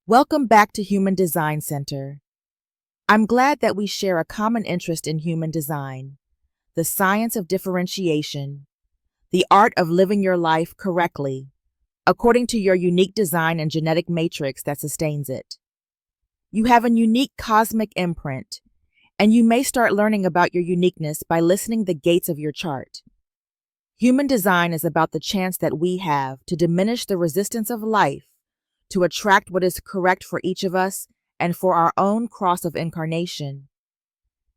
Welcome back to Human Design Center. I'm glad that we share a common interest in human design, the science of differentiation, the art of living your life correctly, according to your unique design and genetic matrix that sustains it. You have a unique cosmic imprint, and you may start learning about your uniqueness by listening the gates of your chart. Human design is about the chance that we have to diminish the resistance of life, to attract what is correct for each of us and for our own cross of incarnation.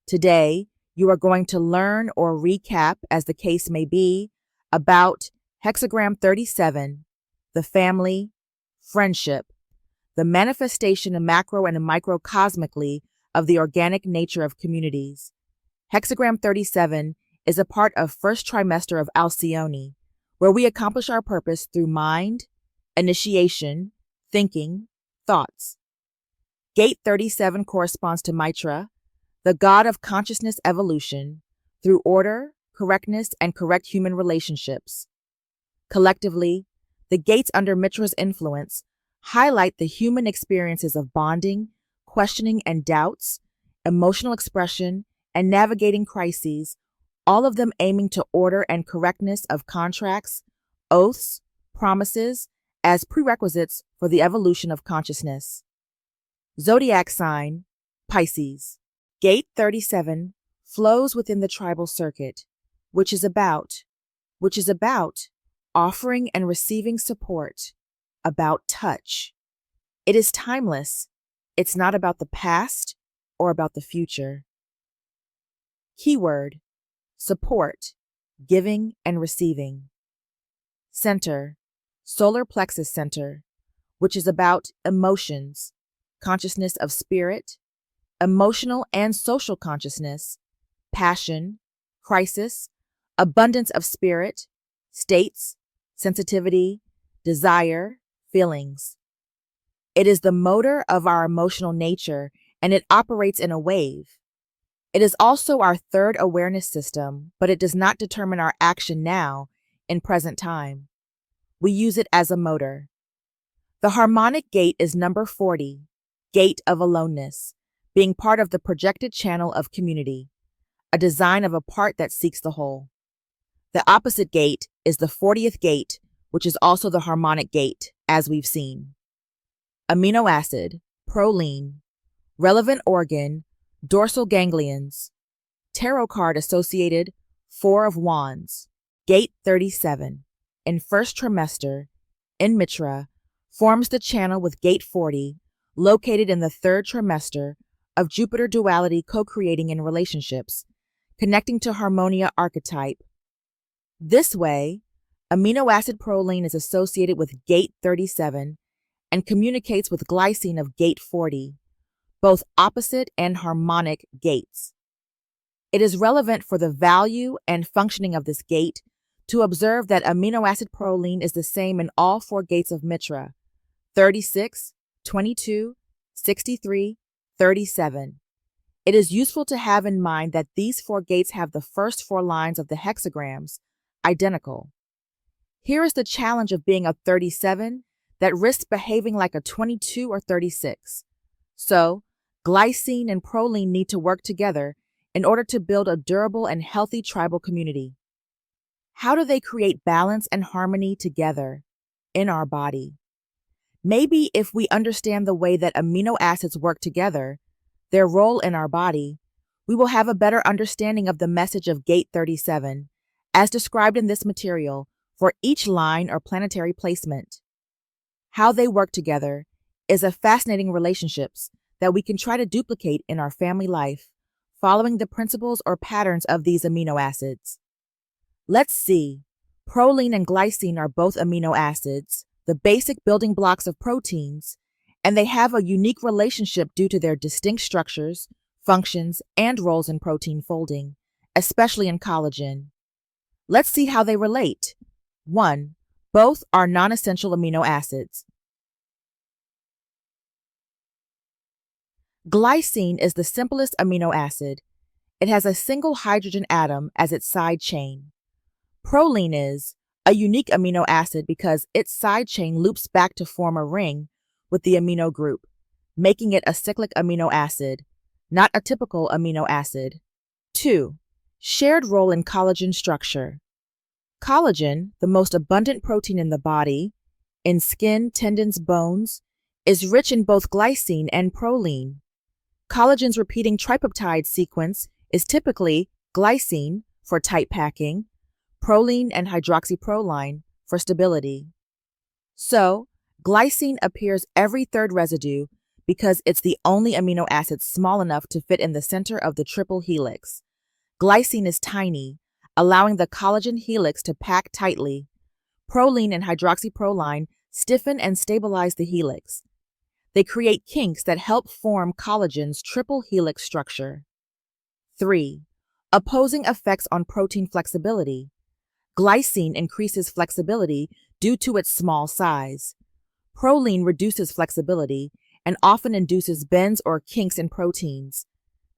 Today, you are going to learn or recap, as the case may be, about Hexagram 37, the family, friendship, the manifestation of macro and micro-cosmically of the organic nature of communities. Hexagram 37 is a part of first trimester of Alcyone, where we accomplish our purpose through mind, initiation, thinking, thoughts. Gate 37 corresponds to Mitra, the god of consciousness evolution, through order, correctness, and correct human relationships. Collectively, the gates under Mitra's influence highlight the human experiences of bonding, questioning and doubts, emotional expression, and navigating crises, all of them aiming to order and correctness of contracts, oaths, promises, as prerequisites for the evolution of consciousness. Zodiac sign, Pisces. Gate 37 flows within the tribal circuit, which is about offering and receiving support, about touch. It is timeless. It's not about the past or about the future. Keyword: support, giving and receiving. Center, solar plexus center, which is about emotions, consciousness of spirit, emotional and social consciousness, passion, crisis, abundance of spirit, states, sensitivity, desire, feelings. It is the motor of our emotional nature, and it operates in a wave. It is also our third awareness system, but it does not determine our action now, in present time. We use it as a motor. The harmonic gate is number 40, gate of aloneness, being part of the projected channel of community, a design of a part that seeks the whole. The opposite gate is the 40th gate, which is also the harmonic gate, as we've seen. Aminoacid, proline, relevant organ, dorsal ganglions, tarot card associated, 4 of Wands, gate 37, in first trimester, in Mitra, forms the channel with gate 40, located in the third trimester, of Jupiter duality co-creating in relationships, connecting to Harmonia archetype. This way, aminoacid proline is associated with gate 37 and communicates with glycine of gate 40, both opposite and harmonic gates. It is relevant for the value and functioning of this gate to observe that aminoacid proline is the same in all 4 gates of Mitra, 36, 22, 63, 37. It is useful to have in mind that these 4 gates have the first 4 lines of the hexagrams identical. Here is the challenge of being a 37 that risks behaving like a 22 or 36. So, glycine and proline need to work together in order to build a durable and healthy tribal community. How do they create balance and harmony together in our body? Maybe if we understand the way that amino acids work together, their role in our body, we will have a better understanding of the message of gate 37, as described in this material, for each line or planetary placement. How they work together is a fascinating relationships that we can try to duplicate in our family life, following the principles or patterns of these amino acids. Let's see. Proline and glycine are both amino acids, the basic building blocks of proteins, and they have a unique relationship due to their distinct structures, functions, and roles in protein folding, especially in collagen. Let's see how they relate. 1. Both are non-essential amino acids. Glycine is the simplest amino acid. It has a single hydrogen atom as its side chain. Proline is a unique amino acid because its side chain loops back to form a ring, with the amino group, making it a cyclic amino acid, not a typical amino acid. 2. Shared role in collagen structure. Collagen, the most abundant protein in the body, in skin, tendons, bones, is rich in both glycine and proline. Collagen's repeating tripeptide sequence is typically glycine for tight packing, proline and hydroxyproline for stability. So, glycine appears every third residue because it's the only amino acid small enough to fit in the center of the triple helix. Glycine is tiny, allowing the collagen helix to pack tightly. Proline and hydroxyproline stiffen and stabilize the helix. They create kinks that help form collagen's triple helix structure. 3. Opposing effects on protein flexibility. Glycine increases flexibility due to its small size. Proline reduces flexibility and often induces bends or kinks in proteins.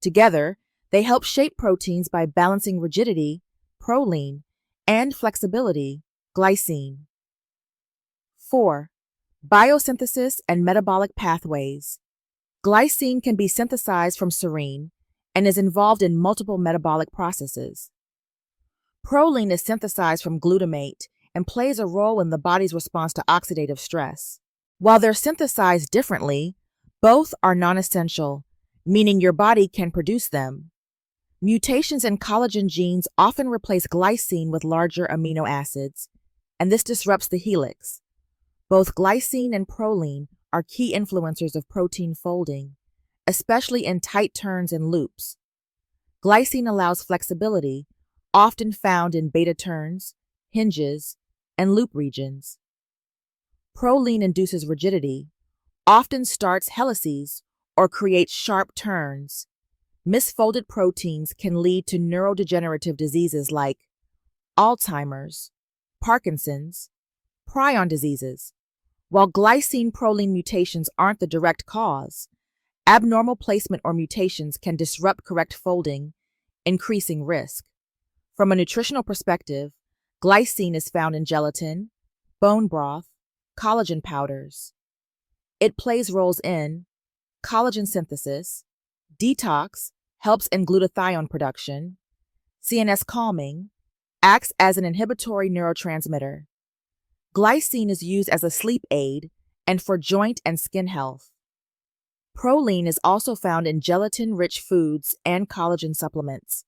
Together, they help shape proteins by balancing rigidity, proline, and flexibility, glycine. 4. Biosynthesis and metabolic pathways. Glycine can be synthesized from serine and is involved in multiple metabolic processes. Proline is synthesized from glutamate and plays a role in the body's response to oxidative stress. While they're synthesized differently, both are non-essential, meaning your body can produce them. Mutations in collagen genes often replace glycine with larger amino acids, and this disrupts the helix. Both glycine and proline are key influencers of protein folding, especially in tight turns and loops. Glycine allows flexibility, often found in beta turns, hinges, and loop regions. Proline induces rigidity, often starts helices or creates sharp turns. Misfolded proteins can lead to neurodegenerative diseases like Alzheimer's, Parkinson's, prion diseases. While glycine-proline mutations aren't the direct cause, abnormal placement or mutations can disrupt correct folding, increasing risk. From a nutritional perspective, glycine is found in gelatin, bone broth, collagen powders. It plays roles in collagen synthesis, detox, helps in glutathione production, CNS calming, acts as an inhibitory neurotransmitter. Glycine is used as a sleep aid and for joint and skin health. Proline is also found in gelatin-rich foods and collagen supplements.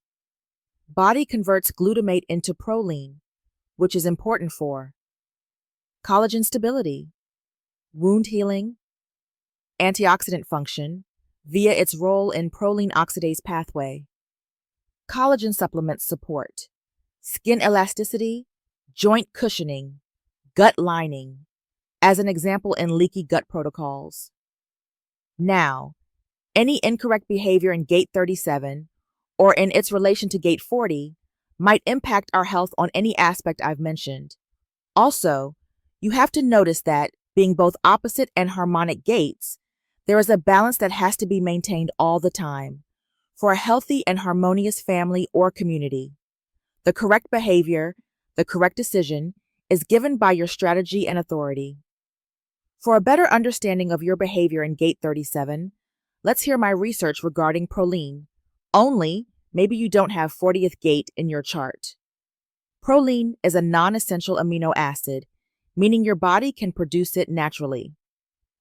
Body converts glutamate into proline, which is important for collagen stability, wound healing, antioxidant function via its role in proline oxidase pathway. Collagen supplements support skin elasticity, joint cushioning, gut lining, as an example in leaky gut protocols. Now, any incorrect behavior in gate 37 or in its relation to gate 40 might impact our health on any aspect I've mentioned. Also, you have to notice that, being both opposite and harmonic gates, there is a balance that has to be maintained all the time for a healthy and harmonious family or community. The correct behavior, the correct decision, is given by your strategy and authority. For a better understanding of your behavior in gate 37, let's hear my research regarding proline. Only, maybe you don't have 40th gate in your chart. Proline is a non-essential amino acid, meaning your body can produce it naturally.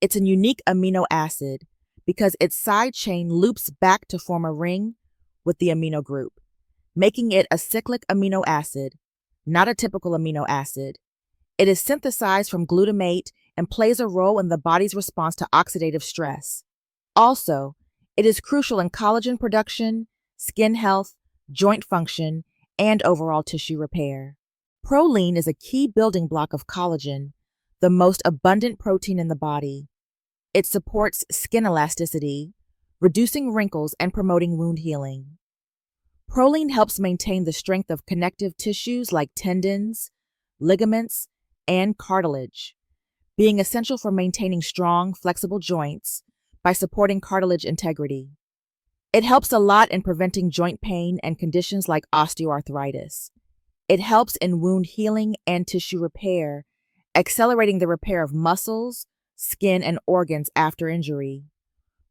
It's a unique amino acid because its side chain loops back to form a ring with the amino group, making it a cyclic amino acid, not a typical amino acid. It is synthesized from glutamate and plays a role in the body's response to oxidative stress. Also, it is crucial in collagen production, skin health, joint function, and overall tissue repair. Proline is a key building block of collagen, the most abundant protein in the body. It supports skin elasticity, reducing wrinkles and promoting wound healing. Proline helps maintain the strength of connective tissues like tendons, ligaments, and cartilage, being essential for maintaining strong, flexible joints by supporting cartilage integrity. It helps a lot in preventing joint pain and conditions like osteoarthritis. It helps in wound healing and tissue repair, accelerating the repair of muscles, skin, and organs after injury.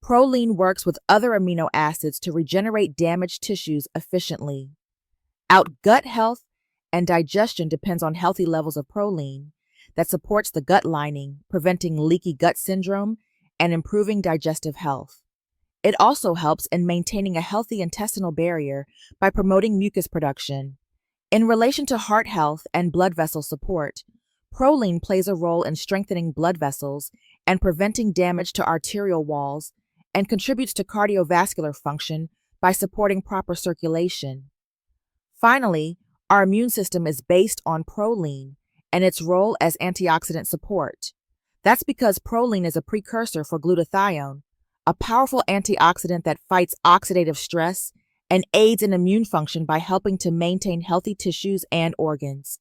Proline works with other amino acids to regenerate damaged tissues efficiently. Gut health and digestion depends on healthy levels of proline that supports the gut lining, preventing leaky gut syndrome and improving digestive health. It also helps in maintaining a healthy intestinal barrier by promoting mucus production. In relation to heart health and blood vessel support, proline plays a role in strengthening blood vessels and preventing damage to arterial walls and contributes to cardiovascular function by supporting proper circulation. Finally, our immune system is based on proline and its role as antioxidant support. That's because proline is a precursor for glutathione, a powerful antioxidant that fights oxidative stress and aids in immune function by helping to maintain healthy tissues and organs.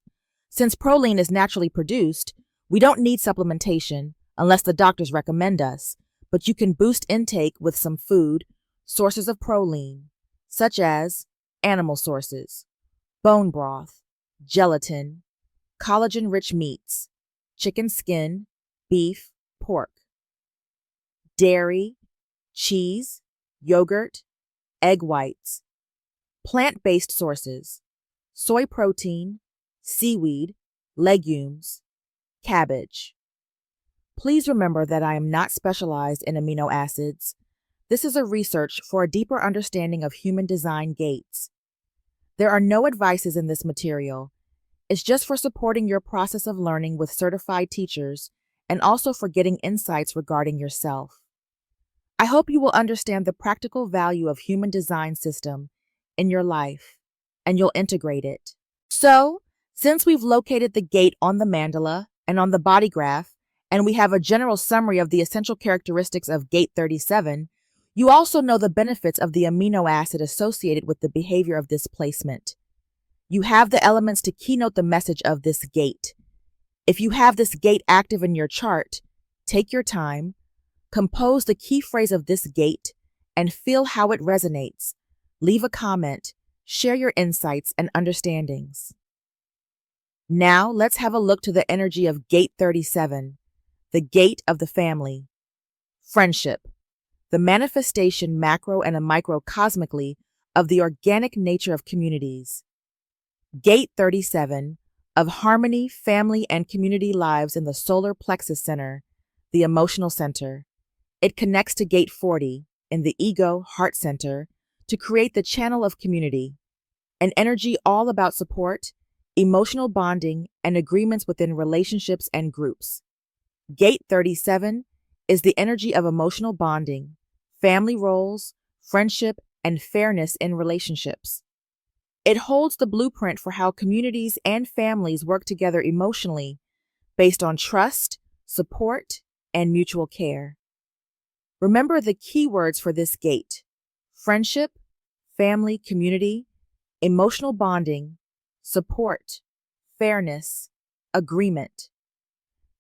Since proline is naturally produced, we don't need supplementation unless the doctors recommend us, but you can boost intake with some food sources of proline, such as animal sources, bone broth, gelatin, collagen-rich meats, chicken skin, beef, pork, dairy, cheese, yogurt, egg whites, plant-based sources, soy protein, seaweed, legumes, cabbage. Please remember that I am not specialized in amino acids. This is a research for a deeper understanding of human design gates. There are no advices in this material. It's just for supporting your process of learning with certified teachers and also for getting insights regarding yourself. I hope you will understand the practical value of human design system in your life and you'll integrate it. So, since we've located the gate on the mandala and on the body graph, and we have a general summary of the essential characteristics of Gate 37, you also know the benefits of the amino acid associated with the behavior of this placement. You have the elements to keynote the message of this gate. If you have this gate active in your chart, take your time, compose the key phrase of this gate, and feel how it resonates. Leave a comment, share your insights and understandings. Now let's have a look to the energy of Gate 37. The gate of the family. Friendship, the manifestation macro and a micro-cosmically of the organic nature of communities. Gate 37, of harmony, family, and community lives in the solar plexus center, the emotional center. It connects to Gate 40, in the ego heart center, to create the channel of community, an energy all about support, emotional bonding, and agreements within relationships and groups. Gate 37 is the energy of emotional bonding, family roles, friendship, and fairness in relationships. It holds the blueprint for how communities and families work together emotionally, based on trust, support, and mutual care. Remember the keywords for this gate: friendship, family, community, emotional bonding, support, fairness, agreement.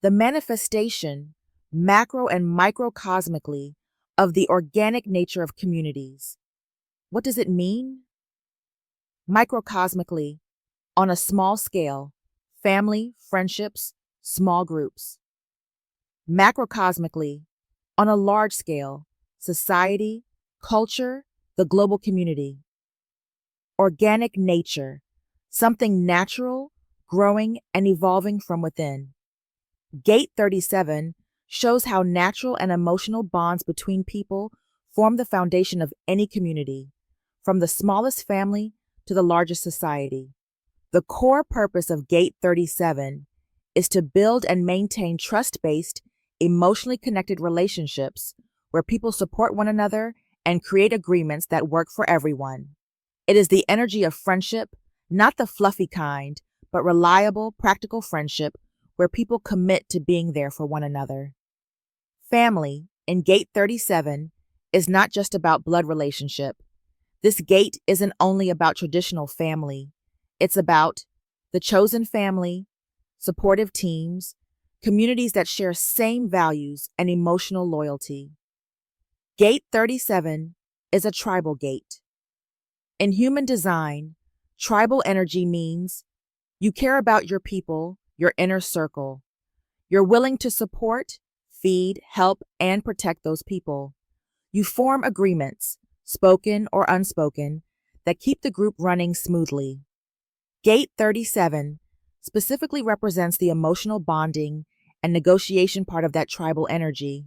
The manifestation, macro and micro-cosmically, of the organic nature of communities. What does it mean? Microcosmically, on a small scale, family, friendships, small groups. Macrocosmically, on a large scale, society, culture, the global community. Organic nature, something natural, growing, and evolving from within. Gate 37 shows how natural and emotional bonds between people form the foundation of any community, from the smallest family to the largest society. The core purpose of Gate 37 is to build and maintain trust-based, emotionally connected relationships where people support one another and create agreements that work for everyone. It is the energy of friendship, not the fluffy kind, but reliable, practical friendship where people commit to being there for one another. Family, in Gate 37, is not just about blood relationship. This gate isn't only about traditional family. It's about the chosen family, supportive teams, communities that share same values and emotional loyalty. Gate 37 is a tribal gate. In human design, tribal energy means you care about your people, your inner circle. You're willing to support, feed, help, and protect those people. You form agreements, spoken or unspoken, that keep the group running smoothly. Gate 37 specifically represents the emotional bonding and negotiation part of that tribal energy.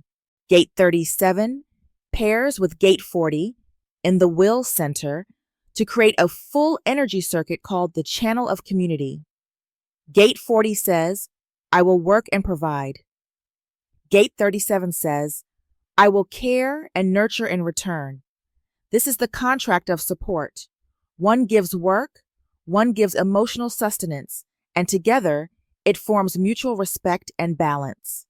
Gate 37 pairs with Gate 40 in the will center to create a full energy circuit called the channel of community. Gate 40 says, I will work and provide. Gate 37 says, I will care and nurture in return. This is the contract of support. One gives work, one gives emotional sustenance, and together it forms mutual respect and balance.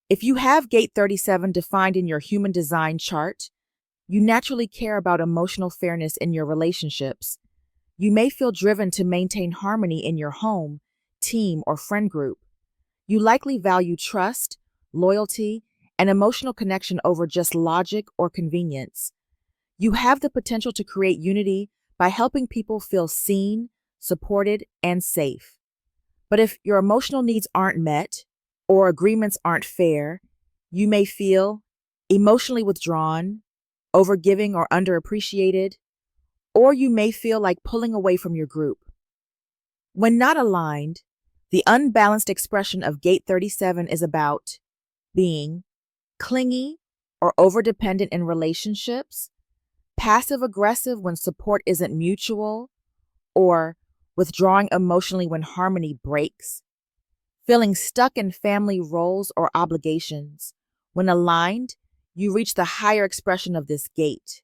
If you have Gate 37 defined in your human design chart, you naturally care about emotional fairness in your relationships. You may feel driven to maintain harmony in your home, team, or friend group. You likely value trust, loyalty, and emotional connection over just logic or convenience. You have the potential to create unity by helping people feel seen, supported, and safe. But if your emotional needs aren't met or agreements aren't fair, you may feel emotionally withdrawn, overgiving or underappreciated, or you may feel like pulling away from your group. When not aligned, the unbalanced expression of Gate 37 is about being clingy or overdependent in relationships, passive-aggressive when support isn't mutual, or withdrawing emotionally when harmony breaks, feeling stuck in family roles or obligations. When aligned, you reach the higher expression of this gate.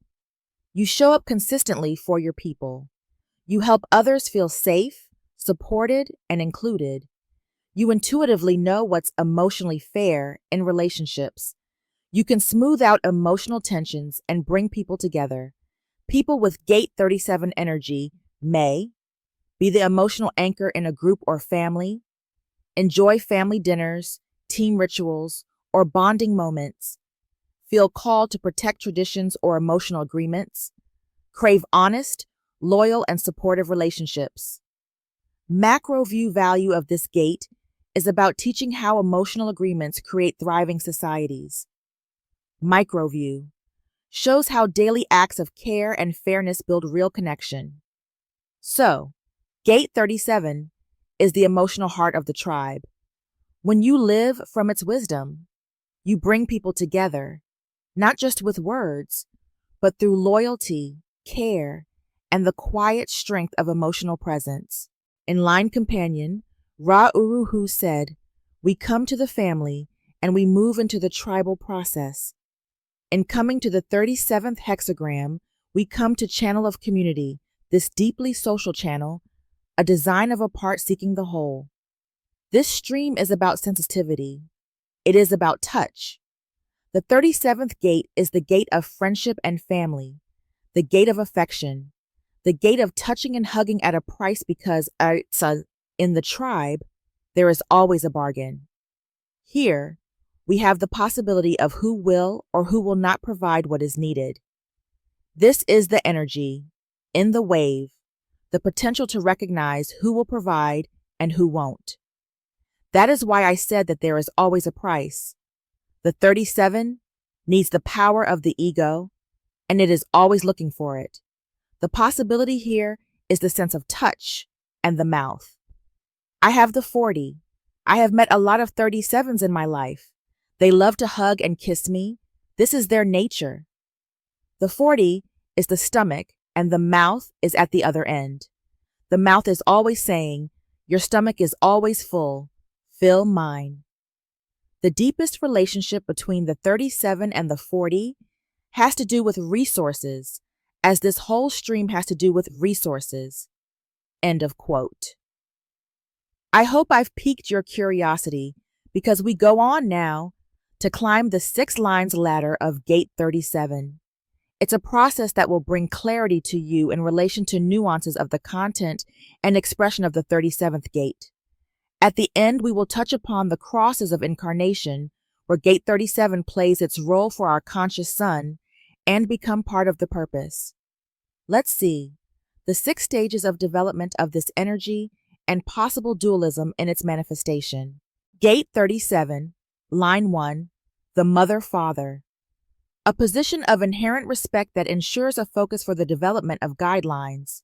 You show up consistently for your people. You help others feel safe, supported, and included. You intuitively know what's emotionally fair in relationships. You can smooth out emotional tensions and bring people together. People with Gate 37 energy may be the emotional anchor in a group or family, enjoy family dinners, team rituals, or bonding moments, feel called to protect traditions or emotional agreements, crave honest, loyal, and supportive relationships. Macro view value of this gate is about teaching how emotional agreements create thriving societies. Micro view shows how daily acts of care and fairness build real connection. So, Gate 37 is the emotional heart of the tribe. When you live from its wisdom, you bring people together, not just with words, but through loyalty, care, and the quiet strength of emotional presence. In Line Companion, Ra Uruhu said, "We come to the family and we move into the tribal process. In coming to the 37th hexagram, we come to channel of community, this deeply social channel, a design of a part seeking the whole. This stream is about sensitivity. It is about touch. The 37th gate is the gate of friendship and family, the gate of affection, the gate of touching and hugging at a price because in the tribe, there is always a bargain. Here, we have the possibility of who will or who will not provide what is needed. This is the energy, in the wave, the potential to recognize who will provide and who won't. That is why I said that there is always a price. The 37 needs the power of the ego, and it is always looking for it. The possibility here is the sense of touch and the mouth. I have the 40. I have met a lot of 37s in my life. They love to hug and kiss me. This is their nature. The 40 is the stomach, and the mouth is at the other end. The mouth is always saying, "Your stomach is always full. Fill mine." The deepest relationship between the 37 and the 40 has to do with resources, as this whole stream has to do with resources. End of quote. I hope I've piqued your curiosity because we go on now to climb the 6 lines ladder of Gate 37. It's a process that will bring clarity to you in relation to nuances of the content and expression of the 37th gate. At the end, we will touch upon the crosses of incarnation, where Gate 37 plays its role for our conscious sun and become part of the purpose. Let's see the 6 stages of development of this energy and possible dualism in its manifestation. Gate 37 Line 1, the mother-father. A position of inherent respect that ensures a focus for the development of guidelines.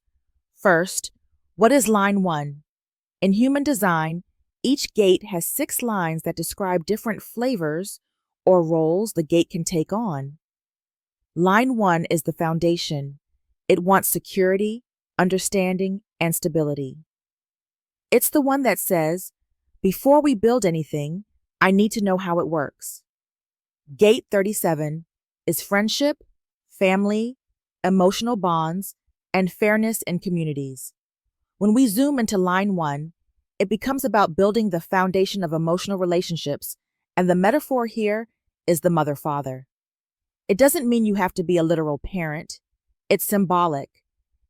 First, what is line 1? In human design, each gate has 6 lines that describe different flavors or roles the gate can take on. Line 1 is the foundation. It wants security, understanding, and stability. It's the one that says, before we build anything, I need to know how it works. Gate 37 is friendship, family, emotional bonds, and fairness in communities. When we zoom into line 1, it becomes about building the foundation of emotional relationships, and the metaphor here is the mother-father. It doesn't mean you have to be a literal parent. It's symbolic.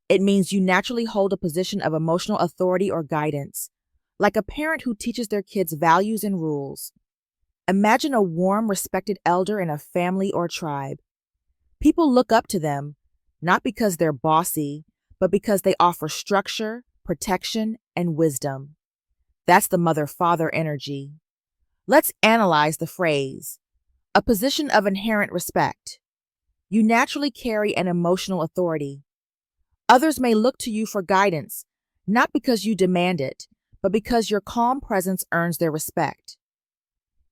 It means you naturally hold a position of emotional authority or guidance, like a parent who teaches their kids values and rules. Imagine a warm, respected elder in a family or tribe. People look up to them, not because they're bossy, but because they offer structure, protection, and wisdom. That's the mother-father energy. Let's analyze the phrase. A position of inherent respect. You naturally carry an emotional authority. Others may look to you for guidance, not because you demand it, but because your calm presence earns their respect.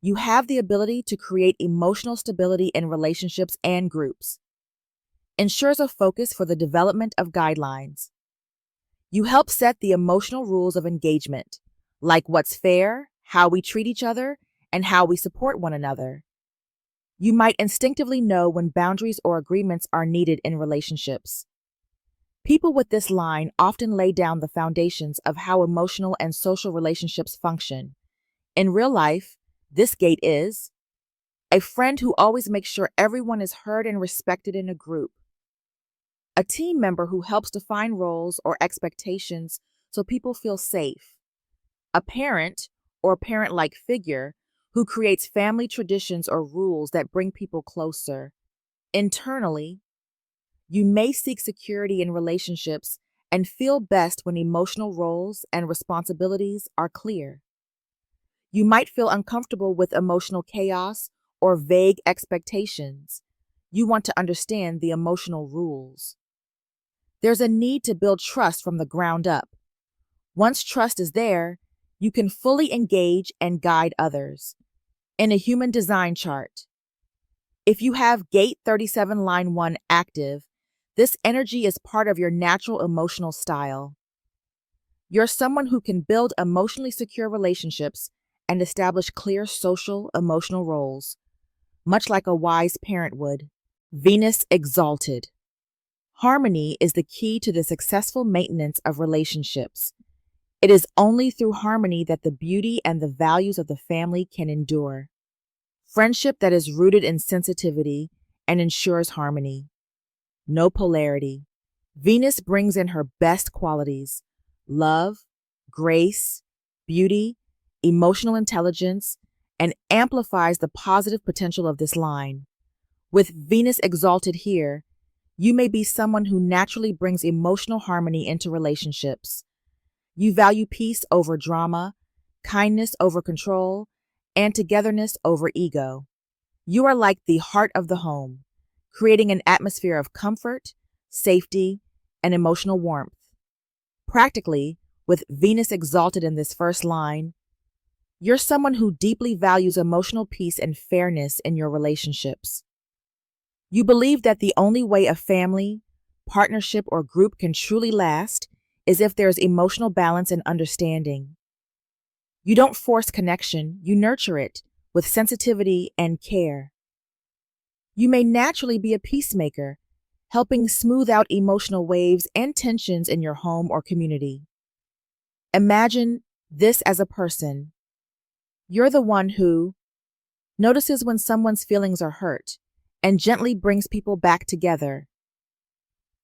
You have the ability to create emotional stability in relationships and groups. Ensures a focus for the development of guidelines. You help set the emotional rules of engagement, like what's fair, how we treat each other, and how we support one another. You might instinctively know when boundaries or agreements are needed in relationships. People with this line often lay down the foundations of how emotional and social relationships function. In real life, this gate is a friend who always makes sure everyone is heard and respected in a group, a team member who helps define roles or expectations so people feel safe, a parent or parent-like figure who creates family traditions or rules that bring people closer. Internally, you may seek security in relationships and feel best when emotional roles and responsibilities are clear. You might feel uncomfortable with emotional chaos or vague expectations. You want to understand the emotional rules. There's a need to build trust from the ground up. Once trust is there, you can fully engage and guide others. In a human design chart, if you have Gate 37 Line 1 active, this energy is part of your natural emotional style. You're someone who can build emotionally secure relationships and establish clear social, emotional roles, much like a wise parent would. Venus exalted. Harmony is the key to the successful maintenance of relationships. It is only through harmony that the beauty and the values of the family can endure. Friendship that is rooted in sensitivity and ensures harmony. No polarity. Venus brings in her best qualities: love, grace, beauty, emotional intelligence, and amplifies the positive potential of this line. With Venus exalted here, you may be someone who naturally brings emotional harmony into relationships. You value peace over drama, kindness over control, and togetherness over ego. You are like the heart of the home, creating an atmosphere of comfort, safety, and emotional warmth. Practically, with Venus exalted in this first line, you're someone who deeply values emotional peace and fairness in your relationships. You believe that the only way a family, partnership, or group can truly last is if there's emotional balance and understanding. You don't force connection, you nurture it with sensitivity and care. You may naturally be a peacemaker, helping smooth out emotional waves and tensions in your home or community. Imagine this as a person. You're the one who notices when someone's feelings are hurt and gently brings people back together.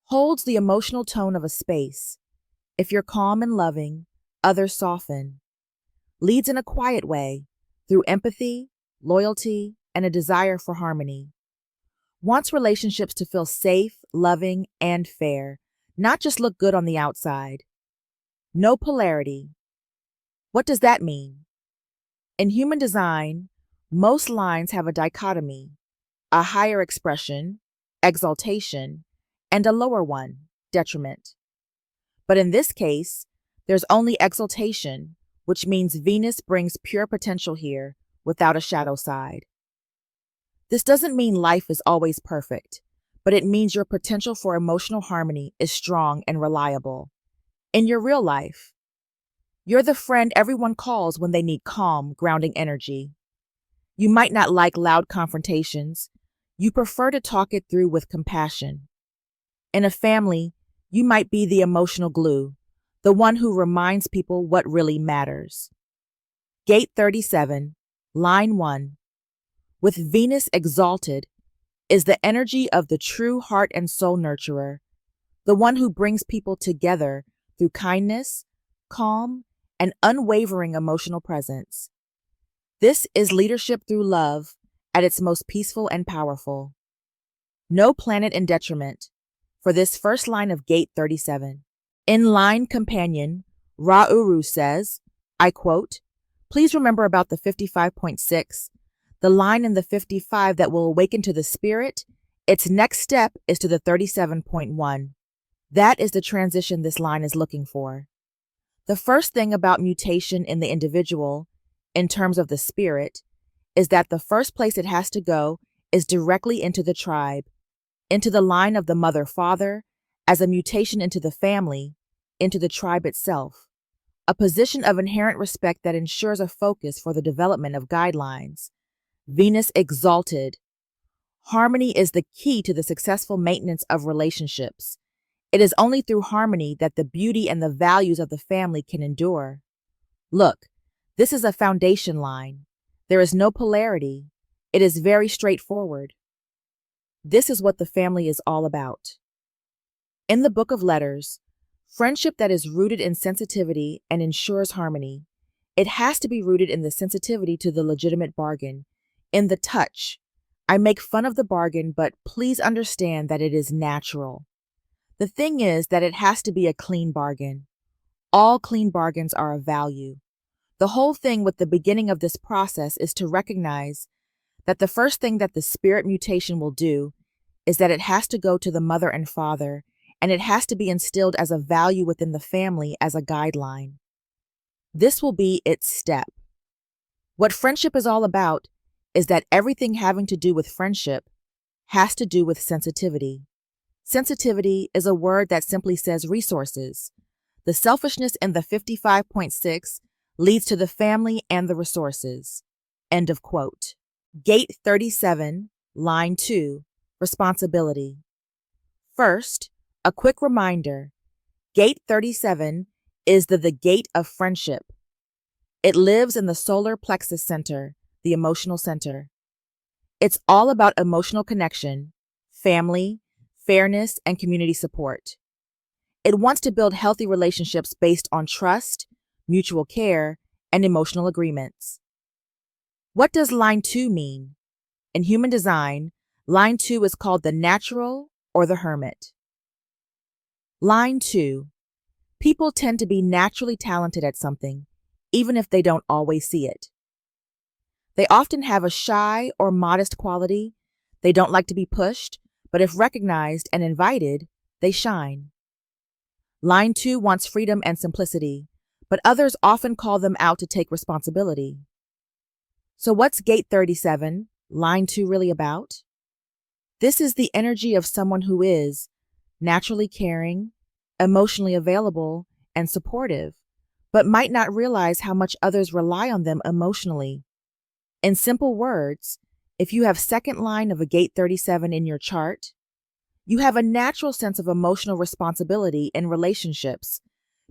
Holds the emotional tone of a space. If you're calm and loving, others soften. Leads in a quiet way, through empathy, loyalty, and a desire for harmony. Wants relationships to feel safe, loving, and fair, not just look good on the outside. No polarity. What does that mean? In human design, Most lines have a dichotomy, a higher expression, exaltation, and a lower one, detriment. But in this case, there's only exaltation, which means Venus brings pure potential here without a shadow side. This doesn't mean life is always perfect, but it means your potential for emotional harmony is strong and reliable. In your real life, you're the friend everyone calls when they need calm, grounding energy. You might not like loud confrontations. You prefer to talk it through with compassion. In a family, you might be the emotional glue, the one who reminds people what really matters. Gate 37, line 1. With Venus exalted is the energy of the true heart and soul nurturer, the one who brings people together through kindness, calm, and unwavering emotional presence. This is leadership through love at its most peaceful and powerful. No planet in detriment for this first line of Gate 37. In line companion, Ra-Uru says, I quote, "Please remember about the 55.6, the line in the 55 that will awaken to the spirit. Its next step is to the 37.1. That is the transition this line is looking for. The first thing about mutation in the individual, in terms of the spirit, is that the first place it has to go is directly into the tribe, into the line of the mother-father, as a mutation into the family, into the tribe itself, a position of inherent respect that ensures a focus for the development of guidelines. Venus exalted. Harmony is the key to the successful maintenance of relationships. It is only through harmony that the beauty and the values of the family can endure. Look, this is a foundation line. There is no polarity. It is very straightforward. This is what the family is all about. In the Book of Letters, friendship that is rooted in sensitivity and ensures harmony, it has to be rooted in the sensitivity to the legitimate bargain, in the touch. I make fun of the bargain, but please understand that it is natural. The thing is that it has to be a clean bargain. All clean bargains are of value. The whole thing with the beginning of this process is to recognize that the first thing that the spirit mutation will do is that it has to go to the mother and father, and it has to be instilled as a value within the family as a guideline. This will be its step. What friendship is all about is that everything having to do with friendship has to do with sensitivity. Sensitivity is a word that simply says resources. The selfishness in the 55.6 leads to the family and the resources. End of quote. Gate 37, line 2, responsibility. First, a quick reminder. Gate 37 is the gate of friendship. It lives in the solar plexus center, the emotional center. It's all about emotional connection, family, fairness, and community support. It wants to build healthy relationships based on trust, mutual care, and emotional agreements. What does line 2 mean? In human design, line 2 is called the natural or the hermit. Line 2. People tend to be naturally talented at something, even if they don't always see it. They often have a shy or modest quality. They don't like to be pushed, but if recognized and invited, they shine. Line 2 wants freedom and simplicity, but others often call them out to take responsibility. So what's Gate 37, line 2 really about? This is the energy of someone who is naturally caring, emotionally available, and supportive, but might not realize how much others rely on them emotionally. In simple words, if you have second line of a Gate 37 in your chart, you have a natural sense of emotional responsibility in relationships.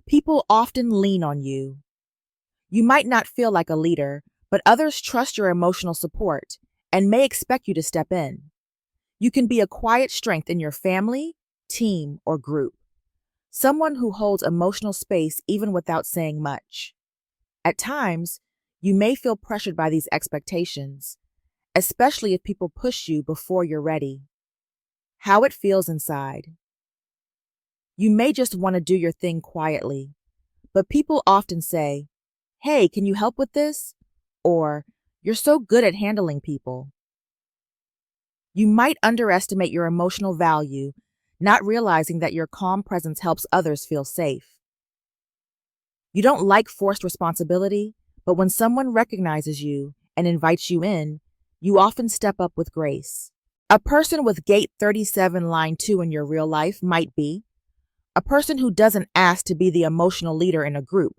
People often lean on you. You might not feel like a leader, but others trust your emotional support and may expect you to step in. You can be a quiet strength in your family, team, or group. Someone who holds emotional space even without saying much. At times, you may feel pressured by these expectations, especially if people push you before you're ready. How it feels inside. You may just want to do your thing quietly, but people often say, "Hey, can you help with this?" Or, You're so good at handling people. You might underestimate your emotional value, not realizing that your calm presence helps others feel safe. You don't like forced responsibility, but when someone recognizes you and invites you in, you often step up with grace. A person with gate 37 line 2 in your real life might be a person who doesn't ask to be the emotional leader in a group,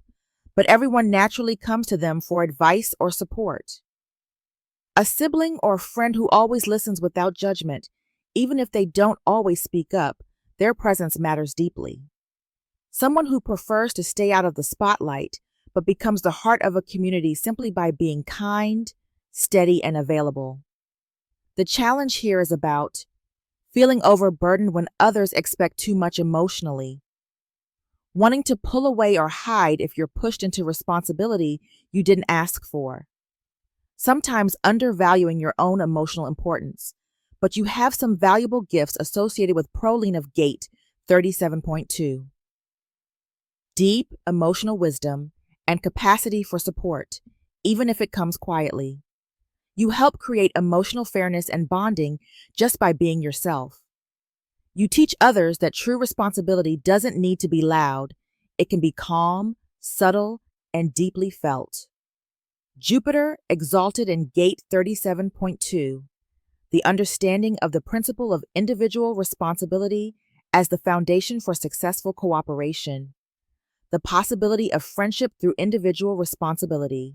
but everyone naturally comes to them for advice or support. A sibling or friend who always listens without judgment, even if they don't always speak up, their presence matters deeply. Someone who prefers to stay out of the spotlight, but becomes the heart of a community simply by being kind, steady, and available. The challenge here is about feeling overburdened when others expect too much emotionally, wanting to pull away or hide if you're pushed into responsibility you didn't ask for. Sometimes undervaluing your own emotional importance, but you have some valuable gifts associated with proline of gate 37.2. Deep emotional wisdom and capacity for support, even if it comes quietly. You help create emotional fairness and bonding just by being yourself. You teach others that true responsibility doesn't need to be loud. It can be calm, subtle, and deeply felt. Jupiter exalted in gate 37.2, the understanding of the principle of individual responsibility as the foundation for successful cooperation, the possibility of friendship through individual responsibility.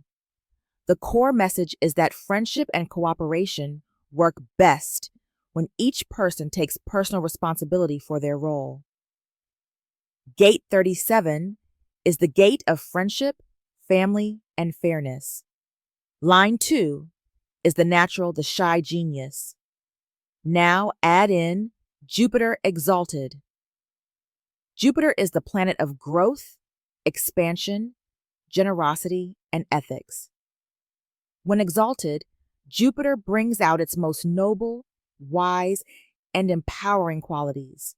The core message is that friendship and cooperation work best when each person takes personal responsibility for their role. Gate 37 is the gate of friendship, family, and fairness. Line 2 is the natural, the shy genius. Now add in Jupiter exalted. Jupiter is the planet of growth, expansion, generosity, and ethics. When exalted, Jupiter brings out its most noble, wise, and empowering qualities.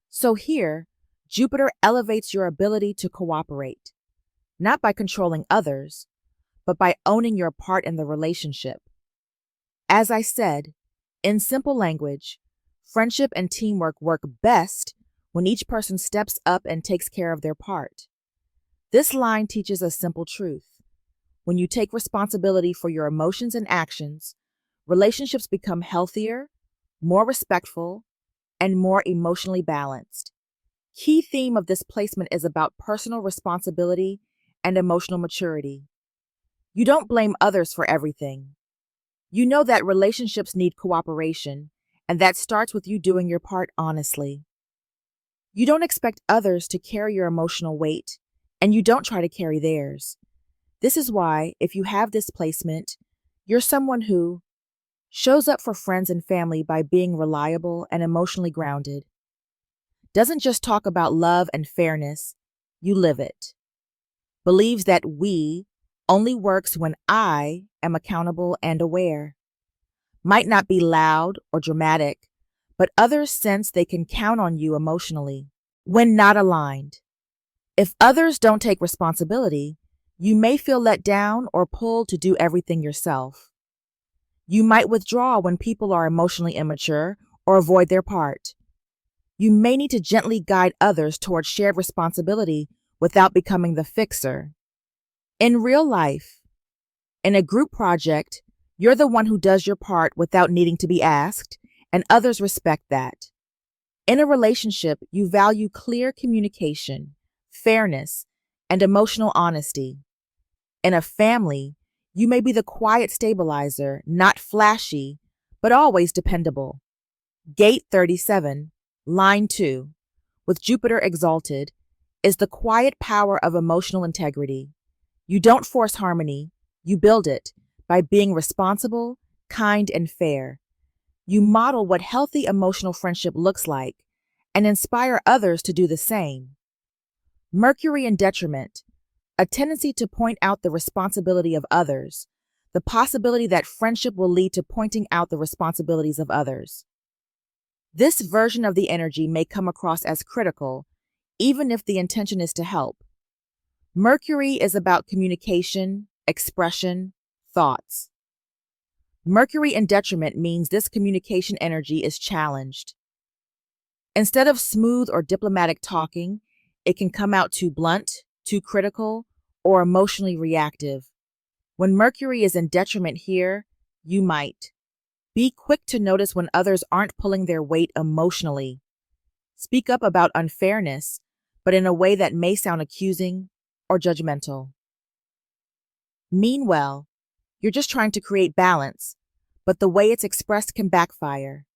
So here, Jupiter elevates your ability to cooperate, not by controlling others, but by owning your part in the relationship. As I said, in simple language, friendship and teamwork work best when each person steps up and takes care of their part. This line teaches a simple truth. When you take responsibility for your emotions and actions, relationships become healthier, more respectful, and more emotionally balanced. Key theme of this placement is about personal responsibility and emotional maturity. You don't blame others for everything. You know that relationships need cooperation, and that starts with you doing your part honestly. You don't expect others to carry your emotional weight, and you don't try to carry theirs. This is why, if you have this placement, you're someone who shows up for friends and family by being reliable and emotionally grounded. Doesn't just talk about love and fairness, you live it. Believes that we only works when I am accountable and aware. Might not be loud or dramatic, but others sense they can count on you emotionally when not aligned. If others don't take responsibility, you may feel let down or pulled to do everything yourself. You might withdraw when people are emotionally immature or avoid their part. You may need to gently guide others toward shared responsibility without becoming the fixer. In real life, in a group project, you're the one who does your part without needing to be asked, and others respect that. In a relationship, you value clear communication, fairness, and emotional honesty. In a family, you may be the quiet stabilizer, not flashy, but always dependable. Gate 37, line 2, with Jupiter exalted, is the quiet power of emotional integrity. You don't force harmony, you build it by being responsible, kind, and fair. You model what healthy emotional friendship looks like and inspire others to do the same. Mercury in detriment, a tendency to point out the responsibility of others, the possibility that friendship will lead to pointing out the responsibilities of others. This version of the energy may come across as critical, even if the intention is to help. Mercury is about communication, expression, thoughts. Mercury in detriment means this communication energy is challenged. Instead of smooth or diplomatic talking, it can come out too blunt, too critical, or emotionally reactive. When Mercury is in detriment here, you might be quick to notice when others aren't pulling their weight emotionally. Speak up about unfairness, but in a way that may sound accusing or judgmental. Meanwhile, you're just trying to create balance, but the way it's expressed can backfire.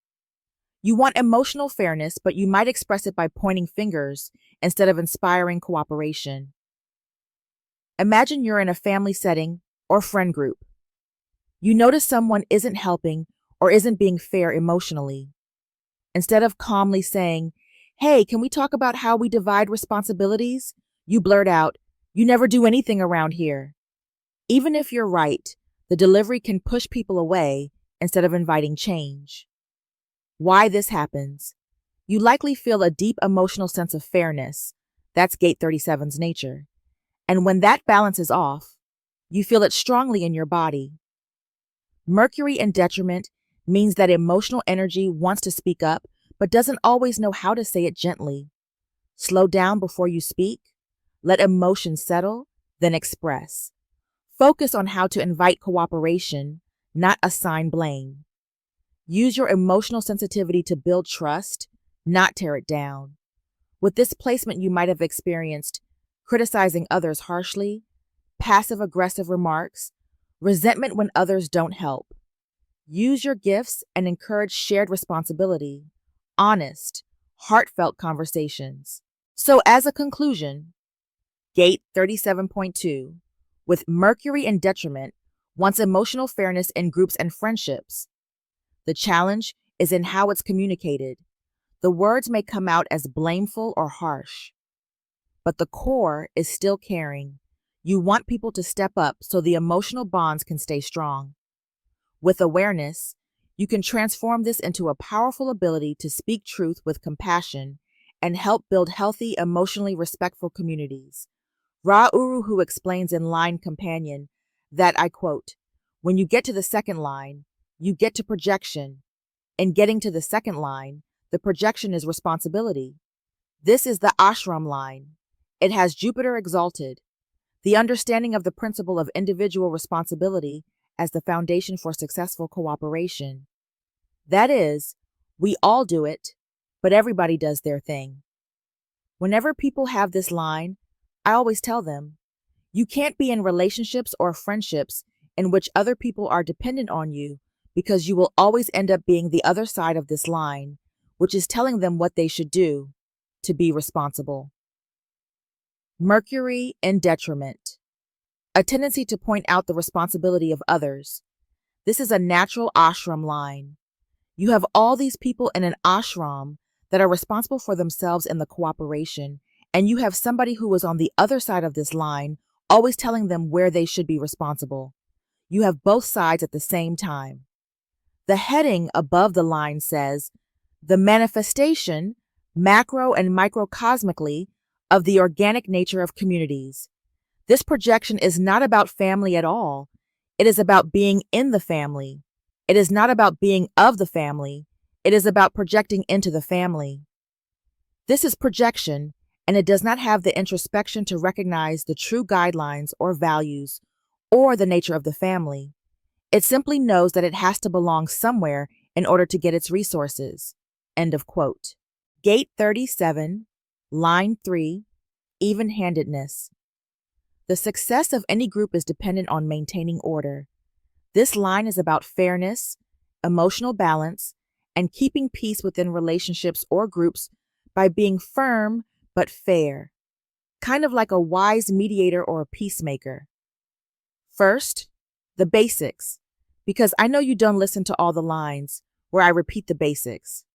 You want emotional fairness, but you might express it by pointing fingers instead of inspiring cooperation. Imagine you're in a family setting or friend group. You notice someone isn't helping or isn't being fair emotionally. Instead of calmly saying, "Hey, can we talk about how we divide responsibilities?" you blurt out, "You never do anything around here." Even if you're right, the delivery can push people away instead of inviting change. Why this happens? You likely feel a deep emotional sense of fairness. That's Gate 37's nature. And when that balance is off, you feel it strongly in your body. Mercury in detriment means that emotional energy wants to speak up, but doesn't always know how to say it gently. Slow down before you speak. Let emotions settle, then express. Focus on how to invite cooperation, not assign blame. Use your emotional sensitivity to build trust, not tear it down. With this placement, you might have experienced criticizing others harshly, passive-aggressive remarks, resentment when others don't help. Use your gifts and encourage shared responsibility, honest, heartfelt conversations. So as a conclusion, Gate 37.2, with Mercury in detriment, wants emotional fairness in groups and friendships. The challenge is in how it's communicated. The words may come out as blameful or harsh, but the core is still caring. You want people to step up so the emotional bonds can stay strong. With awareness, you can transform this into a powerful ability to speak truth with compassion and help build healthy, emotionally respectful communities. Ra Uru explains in Line Companion that, I quote, "When you get to the second line, you get to projection. In getting to the second line, the projection is responsibility. This is the ashram line. It has Jupiter exalted, the understanding of the principle of individual responsibility as the foundation for successful cooperation. That is, we all do it, but everybody does their thing." Whenever people have this line, I always tell them, you can't be in relationships or friendships in which other people are dependent on you, because you will always end up being the other side of this line, which is telling them what they should do to be responsible. Mercury in detriment. A tendency to point out the responsibility of others. This is a natural ashram line. You have all these people in an ashram that are responsible for themselves in the cooperation, and you have somebody who is on the other side of this line, always telling them where they should be responsible. You have both sides at the same time. The heading above the line says, "The manifestation, macro and micro-cosmically, of the organic nature of communities." This projection is not about family at all. It is about being in the family. It is not about being of the family. It is about projecting into the family. This is projection, and it does not have the introspection to recognize the true guidelines or values or the nature of the family. It simply knows that it has to belong somewhere in order to get its resources. End of quote. Gate 37, Line 3, Even-handedness. The success of any group is dependent on maintaining order. This line is about fairness, emotional balance, and keeping peace within relationships or groups by being firm but fair, kind of like a wise mediator or a peacemaker. First, the basics, because I know you don't listen to all the lines where I repeat the basics.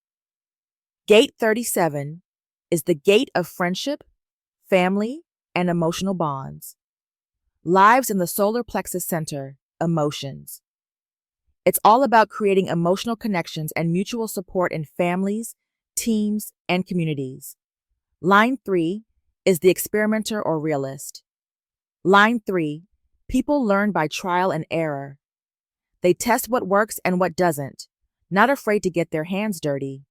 Gate 37 is the gate of friendship, family, and emotional bonds. Lives in the solar plexus center, emotions. It's all about creating emotional connections and mutual support in families, teams, and communities. Line 3 is the experimenter or realist. Line 3 People learn by trial and error. They test what works and what doesn't, not afraid to get their hands dirty.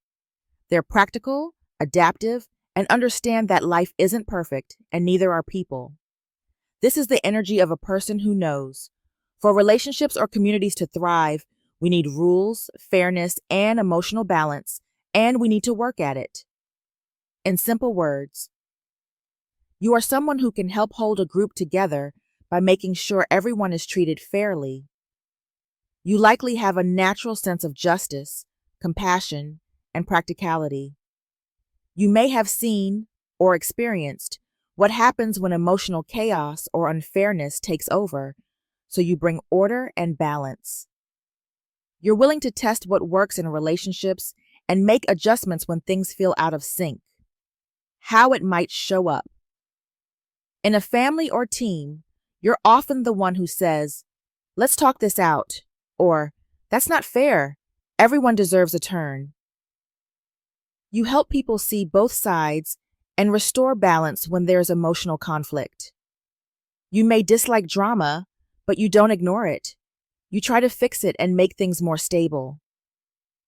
They're practical, adaptive, and understand that life isn't perfect, and neither are people. This is the energy of a person who knows. For relationships or communities to thrive, we need rules, fairness, and emotional balance, and we need to work at it. In simple words, you are someone who can help hold a group together by making sure everyone is treated fairly. You likely have a natural sense of justice, compassion, and practicality. You may have seen or experienced what happens when emotional chaos or unfairness takes over, so you bring order and balance. You're willing to test what works in relationships and make adjustments when things feel out of sync. How it might show up. In a family or team, you're often the one who says, "Let's talk this out," or "That's not fair. Everyone deserves a turn." You help people see both sides and restore balance when there's emotional conflict. You may dislike drama, but you don't ignore it. You try to fix it and make things more stable.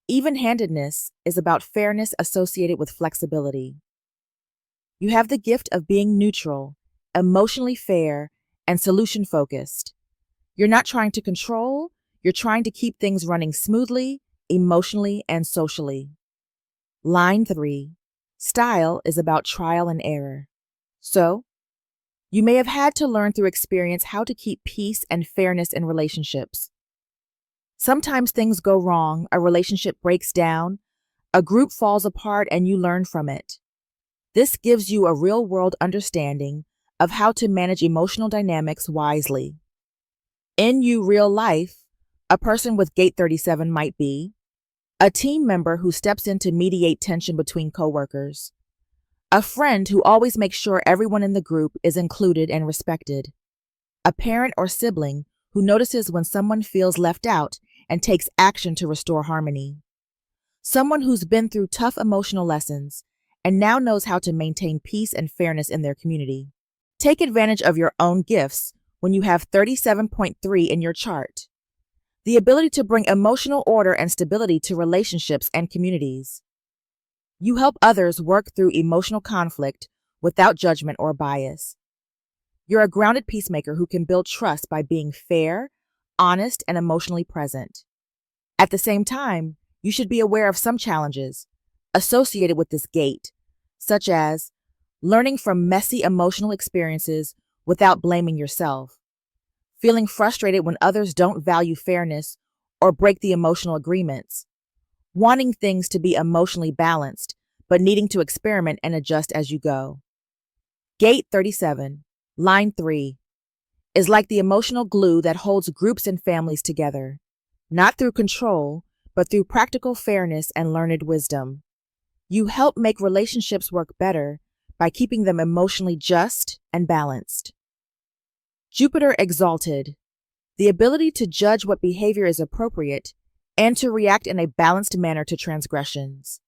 Even-handedness is about fairness associated with flexibility. You have the gift of being neutral, emotionally fair, and solution-focused. You're not trying to control, you're trying to keep things running smoothly, emotionally, and socially. Line 3. Style is about trial and error. So, you may have had to learn through experience how to keep peace and fairness in relationships. Sometimes things go wrong, a relationship breaks down, a group falls apart, and you learn from it. This gives you a real-world understanding of how to manage emotional dynamics wisely. In real life, a person with gate 37 might be a team member who steps in to mediate tension between coworkers, a friend who always makes sure everyone in the group is included and respected, a parent or sibling who notices when someone feels left out and takes action to restore harmony, someone who's been through tough emotional lessons and now knows how to maintain peace and fairness in their community. Take advantage of your own gifts when you have 37.3 in your chart. The ability to bring emotional order and stability to relationships and communities. You help others work through emotional conflict without judgment or bias. You're a grounded peacemaker who can build trust by being fair, honest, and emotionally present. At the same time, you should be aware of some challenges associated with this gate, such as learning from messy emotional experiences without blaming yourself, feeling frustrated when others don't value fairness or break the emotional agreements, wanting things to be emotionally balanced, but needing to experiment and adjust as you go. Gate 37, line 3, is like the emotional glue that holds groups and families together, not through control, but through practical fairness and learned wisdom. You help make relationships work better by keeping them emotionally just and balanced. Jupiter exalted, the ability to judge what behavior is appropriate and to react in a balanced manner to transgressions.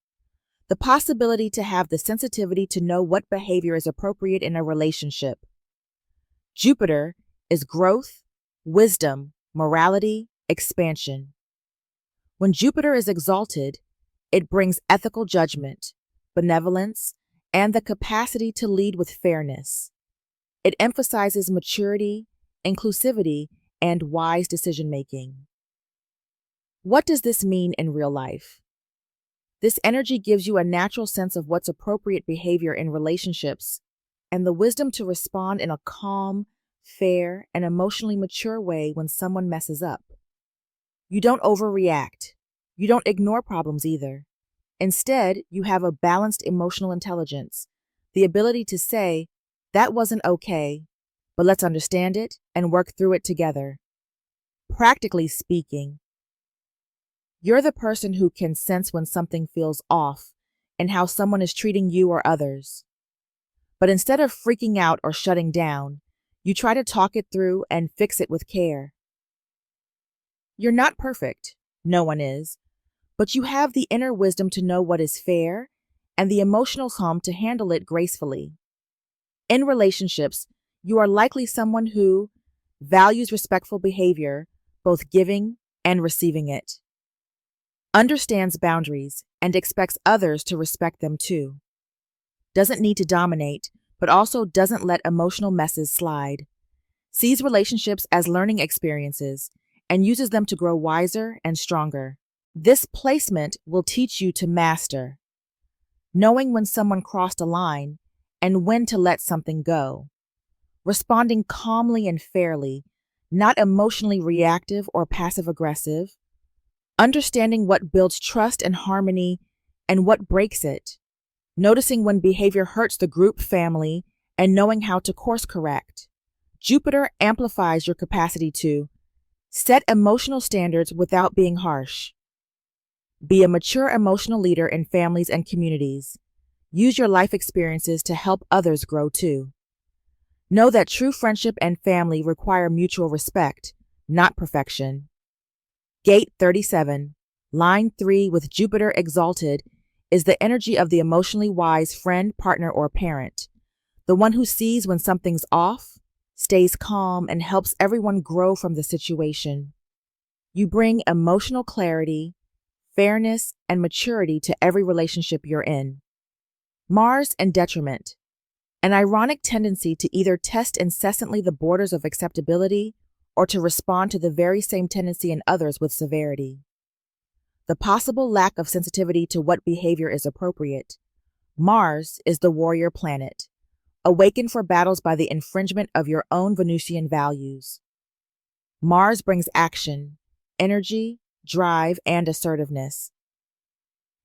The possibility to have the sensitivity to know what behavior is appropriate in a relationship. Jupiter is growth, wisdom, morality, expansion. When Jupiter is exalted, it brings ethical judgment, benevolence, and the capacity to lead with fairness. It emphasizes maturity, inclusivity, and wise decision-making. What does this mean in real life? This energy gives you a natural sense of what's appropriate behavior in relationships and the wisdom to respond in a calm, fair, and emotionally mature way when someone messes up. You don't overreact. You don't ignore problems either. Instead, you have a balanced emotional intelligence, the ability to say, "That wasn't okay, but let's understand it and work through it together." Practically speaking, you're the person who can sense when something feels off and how someone is treating you or others. But instead of freaking out or shutting down, you try to talk it through and fix it with care. You're not perfect, no one is, but you have the inner wisdom to know what is fair and the emotional calm to handle it gracefully. In relationships, you are likely someone who, values respectful behavior, both giving and receiving it, understands boundaries and expects others to respect them too, doesn't need to dominate, but also doesn't let emotional messes slide, sees relationships as learning experiences and uses them to grow wiser and stronger. This placement will teach you to master, knowing when someone crossed a line and when to let something go, responding calmly and fairly, not emotionally reactive or passive-aggressive, understanding what builds trust and harmony and what breaks it, noticing when behavior hurts the group family and knowing how to course correct. Jupiter amplifies your capacity to set emotional standards without being harsh, be a mature emotional leader in families and communities, use your life experiences to help others grow too. Know that true friendship and family require mutual respect, not perfection. Gate 37, line 3 with Jupiter exalted is the energy of the emotionally wise friend, partner, or parent, the one who sees when something's off, stays calm, and helps everyone grow from the situation. You bring emotional clarity, fairness, and maturity to every relationship you're in. Mars and detriment, an ironic tendency to either test incessantly the borders of acceptability or to respond to the very same tendency in others with severity. The possible lack of sensitivity to what behavior is appropriate. Mars is the warrior planet, awakened for battles by the infringement of your own Venusian values. Mars brings action, energy, drive, and assertiveness.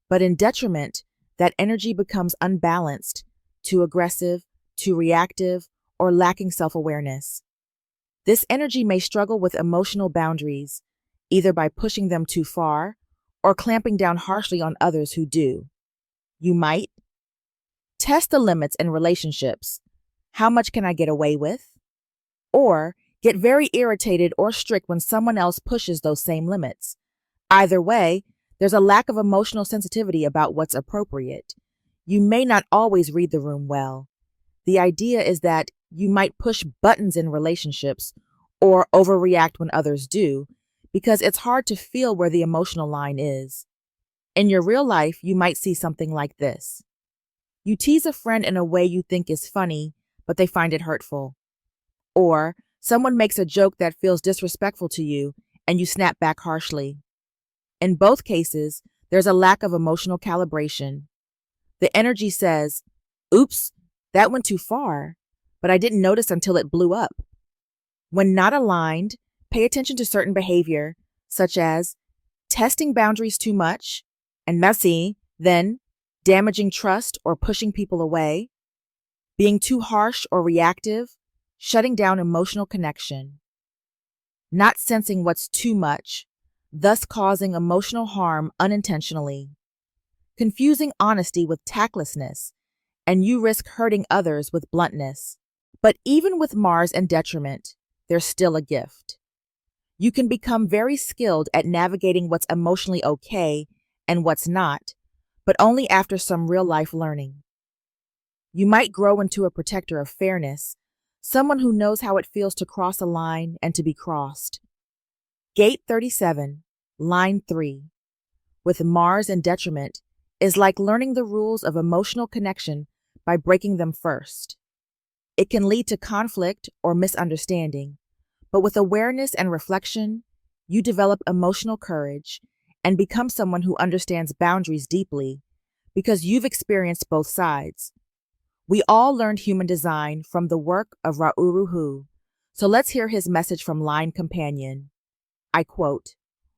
But in detriment, that energy becomes unbalanced, too aggressive, too reactive, or lacking self-awareness. This energy may struggle with emotional boundaries, either by pushing them too far or clamping down harshly on others who do. You might test the limits in relationships. How much can I get away with? Or get very irritated or strict when someone else pushes those same limits. Either way, there's a lack of emotional sensitivity about what's appropriate. You may not always read the room well. The idea is that you might push buttons in relationships or overreact when others do, because it's hard to feel where the emotional line is. In your real life, you might see something like this. You tease a friend in a way you think is funny, but they find it hurtful. Or someone makes a joke that feels disrespectful to you, and you snap back harshly. In both cases, there's a lack of emotional calibration. The energy says, "Oops, that went too far, but I didn't notice until it blew up." When not aligned, pay attention to certain behavior, such as testing boundaries too much, and messy, then damaging trust or pushing people away, being too harsh or reactive, shutting down emotional connection, not sensing what's too much, thus causing emotional harm unintentionally, confusing honesty with tactlessness, and you risk hurting others with bluntness. But even with Mars and detriment, there's still a gift. You can become very skilled at navigating what's emotionally okay and what's not, but only after some real-life learning. You might grow into a protector of fairness, someone who knows how it feels to cross a line and to be crossed. Gate 37, line 3, with Mars and detriment, is like learning the rules of emotional connection by breaking them first. It can lead to conflict or misunderstanding, but with awareness and reflection, you develop emotional courage and become someone who understands boundaries deeply because you've experienced both sides. We all learned human design from the work of Ra'uruhu, so let's hear his message from Line Companion. I quote,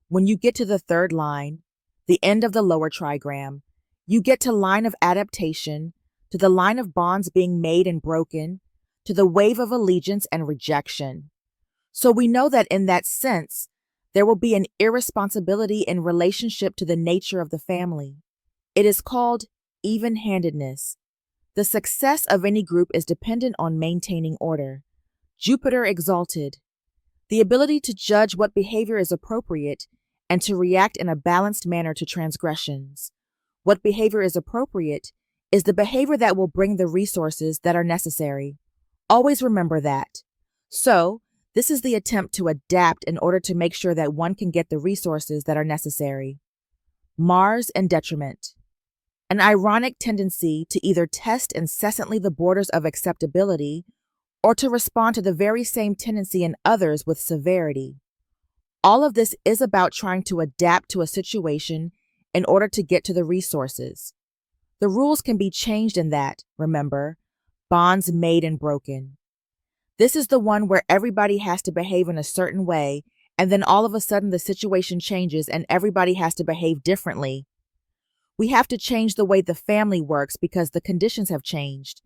"When you get to the third line, the end of the lower trigram, you get to line of adaptation, to the line of bonds being made and broken, to the wave of allegiance and rejection. So we know that in that sense, there will be an irresponsibility in relationship to the nature of the family. It is called even-handedness. The success of any group is dependent on maintaining order. Jupiter exalted. The ability to judge what behavior is appropriate and to react in a balanced manner to transgressions. What behavior is appropriate is the behavior that will bring the resources that are necessary. Always remember that. So, This is the attempt to adapt in order to make sure that one can get the resources that are necessary. Mars and detriment. An ironic tendency to either test incessantly the borders of acceptability or to respond to the very same tendency in others with severity. All of this is about trying to adapt to a situation in order to get to the resources. The rules can be changed in that, remember, bonds made and broken. This is the one where everybody has to behave in a certain way, and then all of a sudden the situation changes and everybody has to behave differently. We have to change the way the family works because the conditions have changed.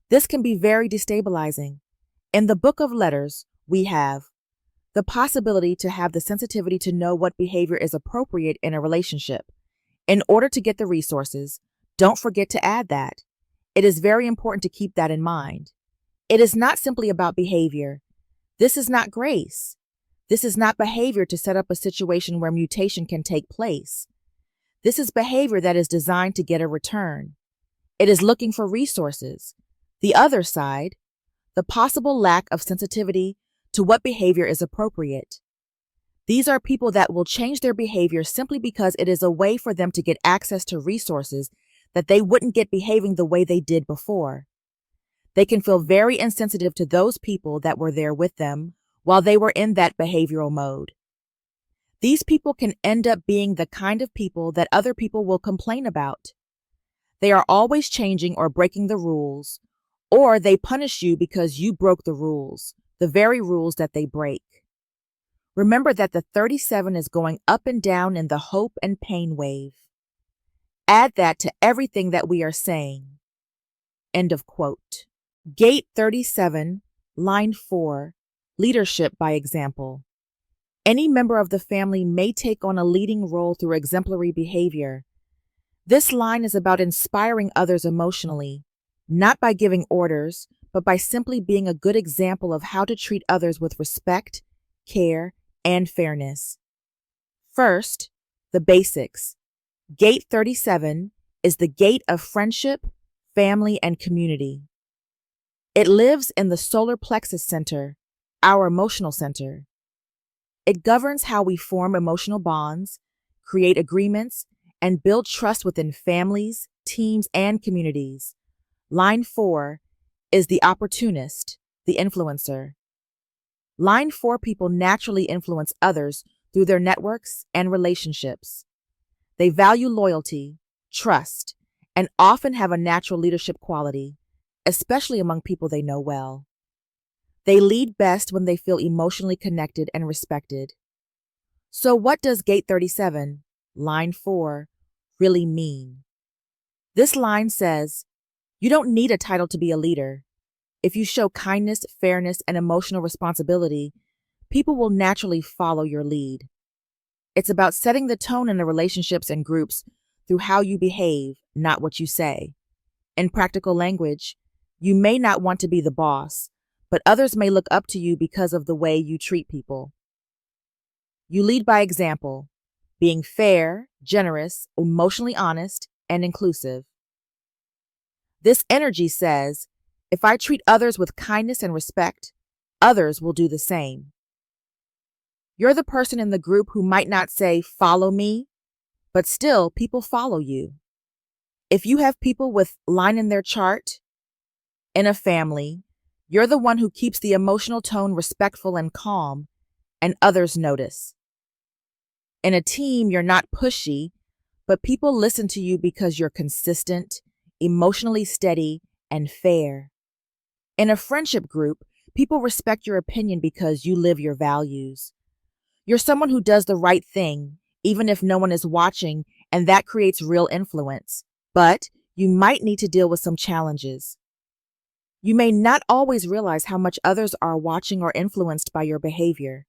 This can be very destabilizing. In the book of letters, we have the possibility to have the sensitivity to know what behavior is appropriate in a relationship. In order to get the resources, don't forget to add that. It is very important to keep that in mind. It is not simply about behavior. This is not grace. This is not behavior to set up a situation where mutation can take place. This is behavior that is designed to get a return. It is looking for resources. The other side, the possible lack of sensitivity to what behavior is appropriate. These are people that will change their behavior simply because it is a way for them to get access to resources that they wouldn't get behaving the way they did before. They can feel very insensitive to those people that were there with them while they were in that behavioral mode. These people can end up being the kind of people that other people will complain about. They are always changing or breaking the rules, or they punish you because you broke the rules, the very rules that they break. Remember that the 37 is going up and down in the hope and pain wave. Add that to everything that we are saying. End of quote. Gate 37, line 4, leadership by example. Any member of the family may take on a leading role through exemplary behavior. This line is about inspiring others emotionally, not by giving orders, but by simply being a good example of how to treat others with respect, care, and fairness. First, the basics. Gate 37 is the gate of friendship, family, and community. It lives in the solar plexus center, our emotional center. It governs how we form emotional bonds, create agreements, and build trust within families, teams, and communities. Line 4 is the opportunist, the influencer. Line 4 people naturally influence others through their networks and relationships. They value loyalty, trust, and often have a natural leadership quality, especially among people they know well. They lead best when they feel emotionally connected and respected. So what does Gate 37, line 4, really mean? This line says, you don't need a title to be a leader. If you show kindness, fairness, and emotional responsibility, people will naturally follow your lead. It's about setting the tone in the relationships and groups through how you behave, not what you say. In practical language, you may not want to be the boss, but others may look up to you because of the way you treat people. You lead by example, being fair, generous, emotionally honest, and inclusive. This energy says, if I treat others with kindness and respect, others will do the same. You're the person in the group who might not say, follow me, but still people follow you. If you have people with line in their chart, in a family, you're the one who keeps the emotional tone respectful and calm, and others notice. In a team, you're not pushy, but people listen to you because you're consistent, emotionally steady, and fair. In a friendship group, people respect your opinion because you live your values. You're someone who does the right thing, even if no one is watching, and that creates real influence. But you might need to deal with some challenges. You may not always realize how much others are watching or influenced by your behavior.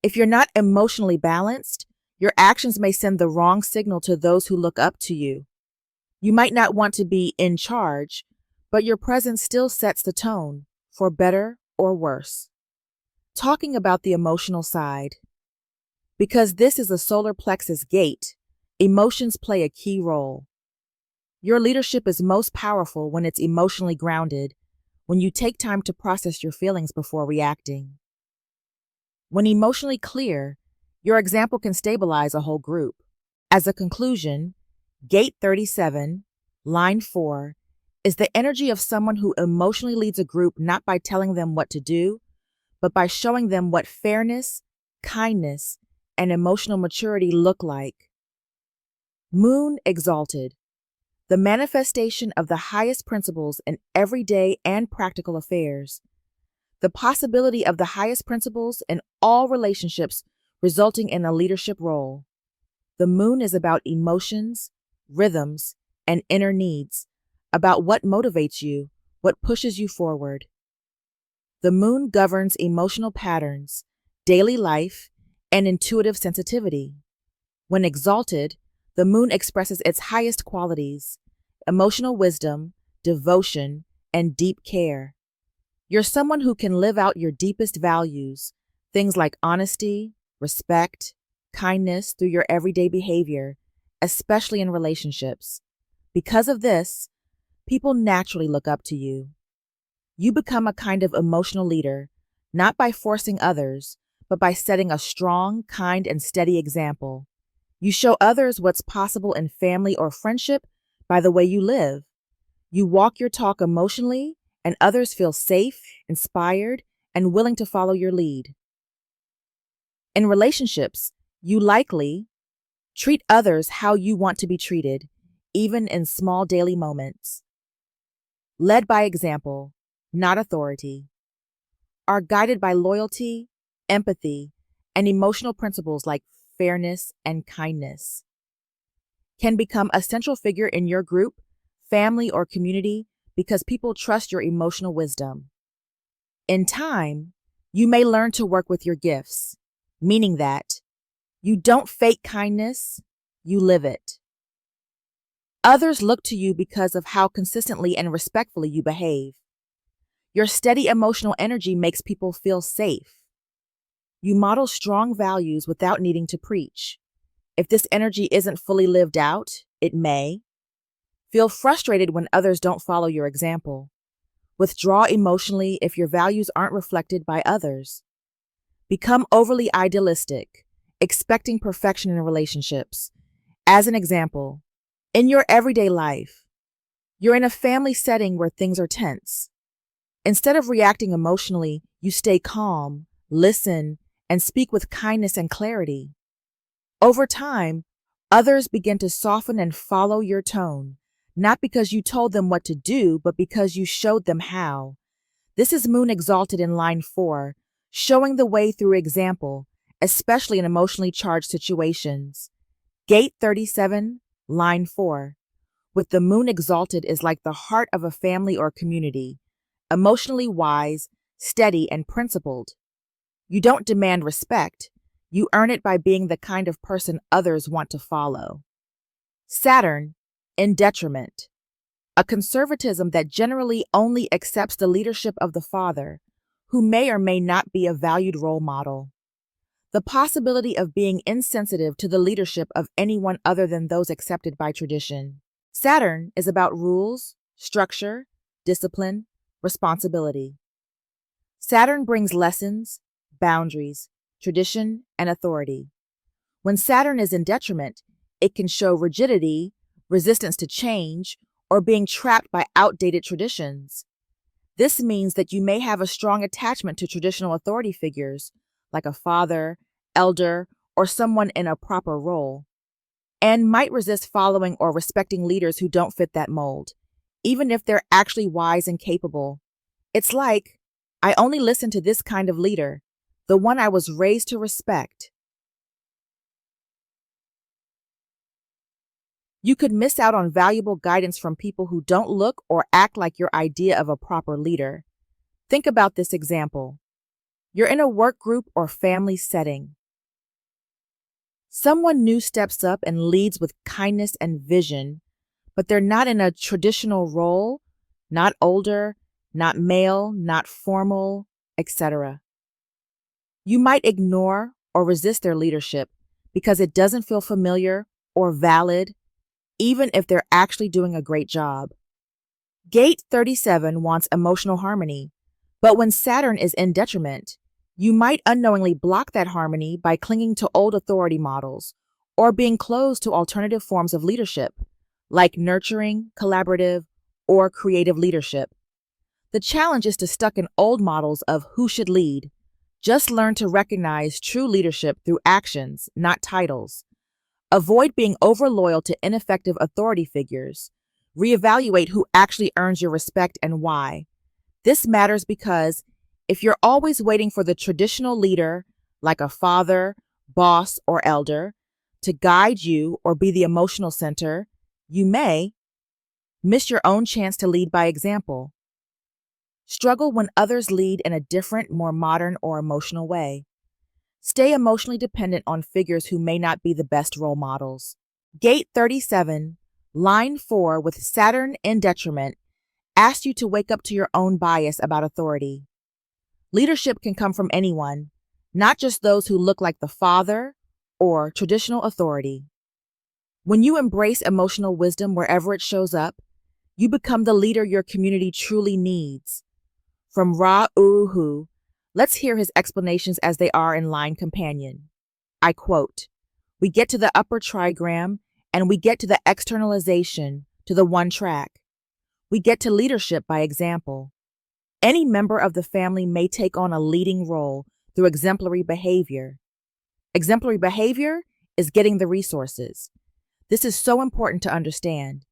If you're not emotionally balanced, your actions may send the wrong signal to those who look up to you. You might not want to be in charge, but your presence still sets the tone, for better or worse. Talking about the emotional side. Because this is a solar plexus gate, emotions play a key role. Your leadership is most powerful when it's emotionally grounded, when you take time to process your feelings before reacting. When emotionally clear, your example can stabilize a whole group. As a conclusion, Gate 37, line 4, is the energy of someone who emotionally leads a group not by telling them what to do, but by showing them what fairness, kindness, and emotional maturity look like. Moon exalted, the manifestation of the highest principles in everyday and practical affairs. The possibility of the highest principles in all relationships resulting in a leadership role. The moon is about emotions, rhythms, and inner needs, about what motivates you, what pushes you forward. The moon governs emotional patterns, daily life, and intuitive sensitivity. When exalted, the moon expresses its highest qualities, emotional wisdom, devotion, and deep care. You're someone who can live out your deepest values, things like honesty, respect, kindness through your everyday behavior, especially in relationships. Because of this, people naturally look up to you. You become a kind of emotional leader, not by forcing others, but by setting a strong, kind, and steady example. You show others what's possible in family or friendship by the way you live. You walk your talk emotionally, and others feel safe, inspired, and willing to follow your lead. In relationships, you likely treat others how you want to be treated, even in small daily moments. Led by example, not authority. Are guided by loyalty, empathy, and emotional principles like fairness and kindness. Can become a central figure in your group, family, or community because people trust your emotional wisdom. In time, you may learn to work with your gifts, meaning that you don't fake kindness, you live it. Others look to you because of how consistently and respectfully you behave. Your steady emotional energy makes people feel safe. You model strong values without needing to preach. If this energy isn't fully lived out, it may. Feel frustrated when others don't follow your example. Withdraw emotionally if your values aren't reflected by others. Become overly idealistic, expecting perfection in relationships. As an example, in your everyday life, you're in a family setting where things are tense. Instead of reacting emotionally, you stay calm, listen, and speak with kindness and clarity. Over time, others begin to soften and follow your tone, not because you told them what to do, but because you showed them how. This is Moon exalted in line 4, showing the way through example, especially in emotionally charged situations. Gate 37, line 4. With the Moon exalted is like the heart of a family or community, emotionally wise, steady, and principled. You don't demand respect. You earn it by being the kind of person others want to follow. Saturn, in detriment. A conservatism that generally only accepts the leadership of the father, who may or may not be a valued role model. The possibility of being insensitive to the leadership of anyone other than those accepted by tradition. Saturn is about rules, structure, discipline, responsibility. Saturn brings lessons, boundaries, tradition, and authority. When Saturn is in detriment, it can show rigidity, resistance to change, or being trapped by outdated traditions. This means that you may have a strong attachment to traditional authority figures, like a father, elder, or someone in a proper role, and might resist following or respecting leaders who don't fit that mold, even if they're actually wise and capable. It's like, I only listen to this kind of leader, the one I was raised to respect. You could miss out on valuable guidance from people who don't look or act like your idea of a proper leader. Think about this example. You're in a work group or family setting. Someone new steps up and leads with kindness and vision, but they're not in a traditional role, not older, not male, not formal, etc. You might ignore or resist their leadership because it doesn't feel familiar or valid, even if they're actually doing a great job. Gate 37 wants emotional harmony, but when Saturn is in detriment, You might unknowingly block that harmony by clinging to old authority models or being closed to alternative forms of leadership, like nurturing, collaborative, or creative leadership. The challenge is to stuck in old models of who should lead. Just learn to recognize true leadership through actions, not titles. Avoid being over-loyal to ineffective authority figures. Reevaluate who actually earns your respect and why. This matters because if you're always waiting for the traditional leader, like a father, boss, or elder, to guide you or be the emotional center, you may miss your own chance to lead by example. Struggle when others lead in a different, more modern or emotional way. Stay emotionally dependent on figures who may not be the best role models. Gate 37, line 4 with Saturn in detriment, asks you to wake up to your own bias about authority. Leadership can come from anyone, not just those who look like the father or traditional authority. When you embrace emotional wisdom wherever it shows up, you become the leader your community truly needs. From Ra Uruhu, let's hear his explanations as they are in line companion. I quote, "We get to the upper trigram and we get to the externalization, to the one track. We get to leadership by example. Any member of the family may take on a leading role through exemplary behavior. Exemplary behavior is getting the resources. This is so important to understand.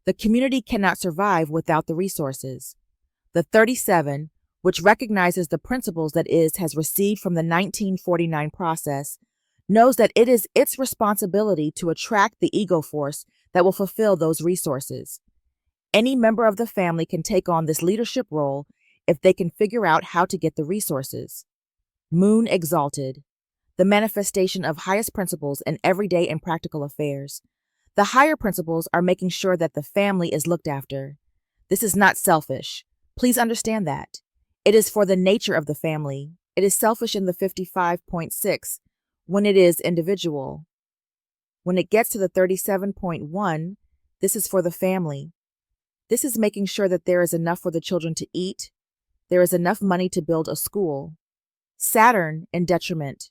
The community cannot survive without the resources. The 37, which recognizes the principles that has received from the 1949 process, knows that it is its responsibility to attract the ego force that will fulfill those resources. Any member of the family can take on this leadership role if they can figure out how to get the resources. Moon exalted, the manifestation of highest principles in everyday and practical affairs. The higher principles are making sure that the family is looked after. This is not selfish. Please understand that. It is for the nature of the family. It is selfish in the 55.6 when it is individual. When it gets to the 37.1, this is for the family. This is making sure that there is enough for the children to eat. There is enough money to build a school. Saturn in detriment,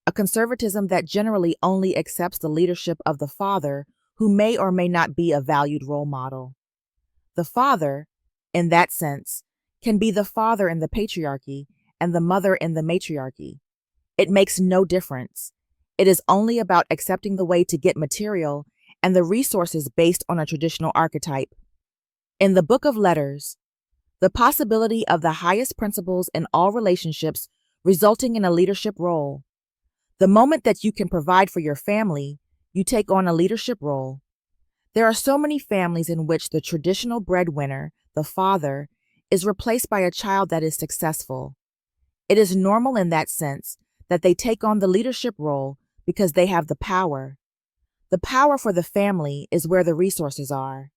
a conservatism that generally only accepts the leadership of the father, who may or may not be a valued role model. The father, in that sense, can be the father in the patriarchy and the mother in the matriarchy. It makes no difference. It is only about accepting the way to get material and the resources based on a traditional archetype. In the Book of Letters, the possibility of the highest principles in all relationships resulting in a leadership role. The moment that you can provide for your family, you take on a leadership role. There are so many families in which the traditional breadwinner, the father, is replaced by a child that is successful. It is normal in that sense that they take on the leadership role because they have the power. The power for the family is where the resources are.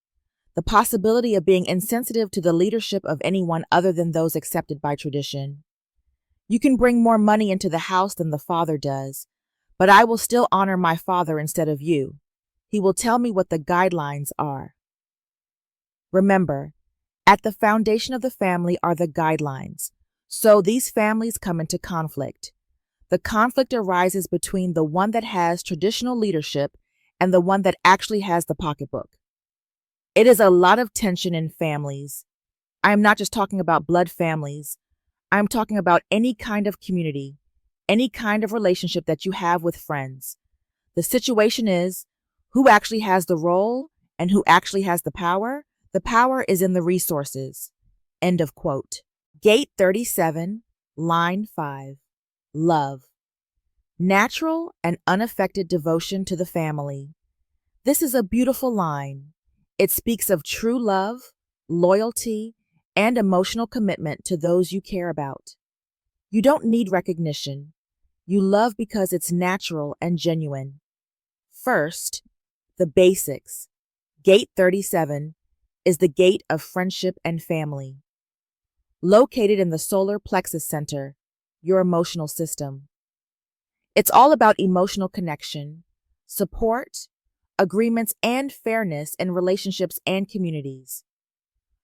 The possibility of being insensitive to the leadership of anyone other than those accepted by tradition. You can bring more money into the house than the father does, but I will still honor my father instead of you. He will tell me what the guidelines are. Remember, at the foundation of the family are the guidelines, so these families come into conflict. The conflict arises between the one that has traditional leadership and the one that actually has the pocketbook. It is a lot of tension in families. I am not just talking about blood families. I'm talking about any kind of community, any kind of relationship that you have with friends. The situation is, who actually has the role and who actually has the power? The power is in the resources. End of quote. Gate 37, line 5. Love. Natural and unaffected devotion to the family. This is a beautiful line. It speaks of true love, loyalty, and emotional commitment to those you care about. You don't need recognition. You love because it's natural and genuine. First, the basics. Gate 37 is the gate of friendship and family. Located in the solar plexus center, your emotional system. It's all about emotional connection, support, agreements, and fairness in relationships and communities.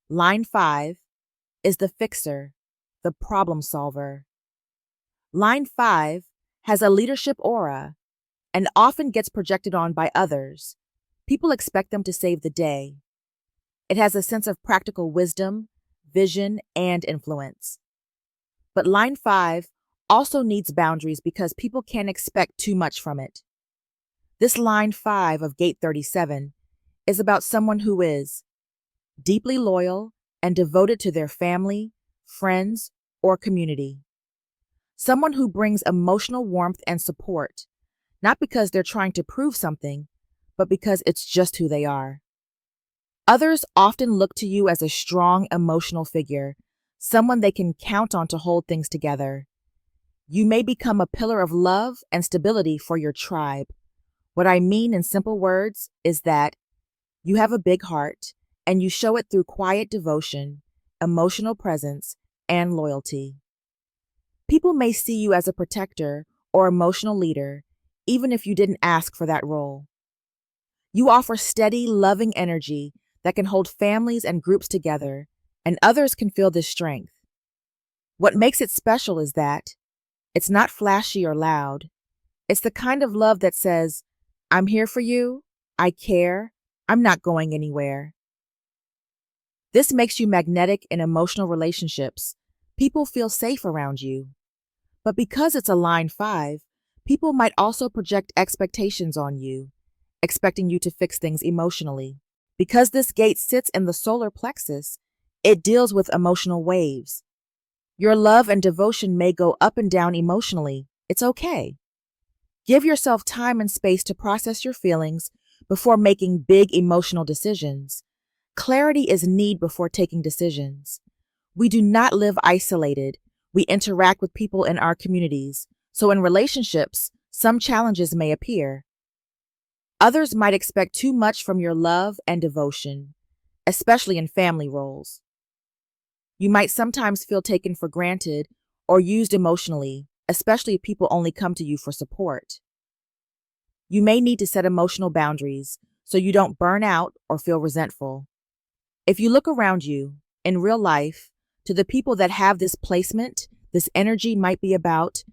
Line 5 is the fixer, the problem solver. Line 5 has a leadership aura and often gets projected on by others. People expect them to save the day. It has a sense of practical wisdom, vision, and influence. But line 5 also needs boundaries because people can't expect too much from it. This line 5 of gate 37 is about someone who is deeply loyal and devoted to their family, friends, or community. Someone who brings emotional warmth and support, not because they're trying to prove something, but because it's just who they are. Others often look to you as a strong emotional figure, someone they can count on to hold things together. You may become a pillar of love and stability for your tribe. What I mean in simple words is that you have a big heart, and you show it through quiet devotion, emotional presence, and loyalty. People may see you as a protector or emotional leader, even if you didn't ask for that role. You offer steady, loving energy that can hold families and groups together, and others can feel this strength. What makes it special is that it's not flashy or loud. It's the kind of love that says, I'm here for you, I care, I'm not going anywhere. This makes you magnetic in emotional relationships. People feel safe around you. But because it's a line 5, people might also project expectations on you, expecting you to fix things emotionally. Because this gate sits in the solar plexus, it deals with emotional waves. Your love and devotion may go up and down emotionally. It's okay. Give yourself time and space to process your feelings before making big emotional decisions. Clarity is need before taking decisions. We do not live isolated. We interact with people in our communities, so in relationships, some challenges may appear. Others might expect too much from your love and devotion, especially in family roles. You might sometimes feel taken for granted or used emotionally, especially if people only come to you for support. You may need to set emotional boundaries so you don't burn out or feel resentful. If you look around you, in real life, to the people that have this placement, this energy might be about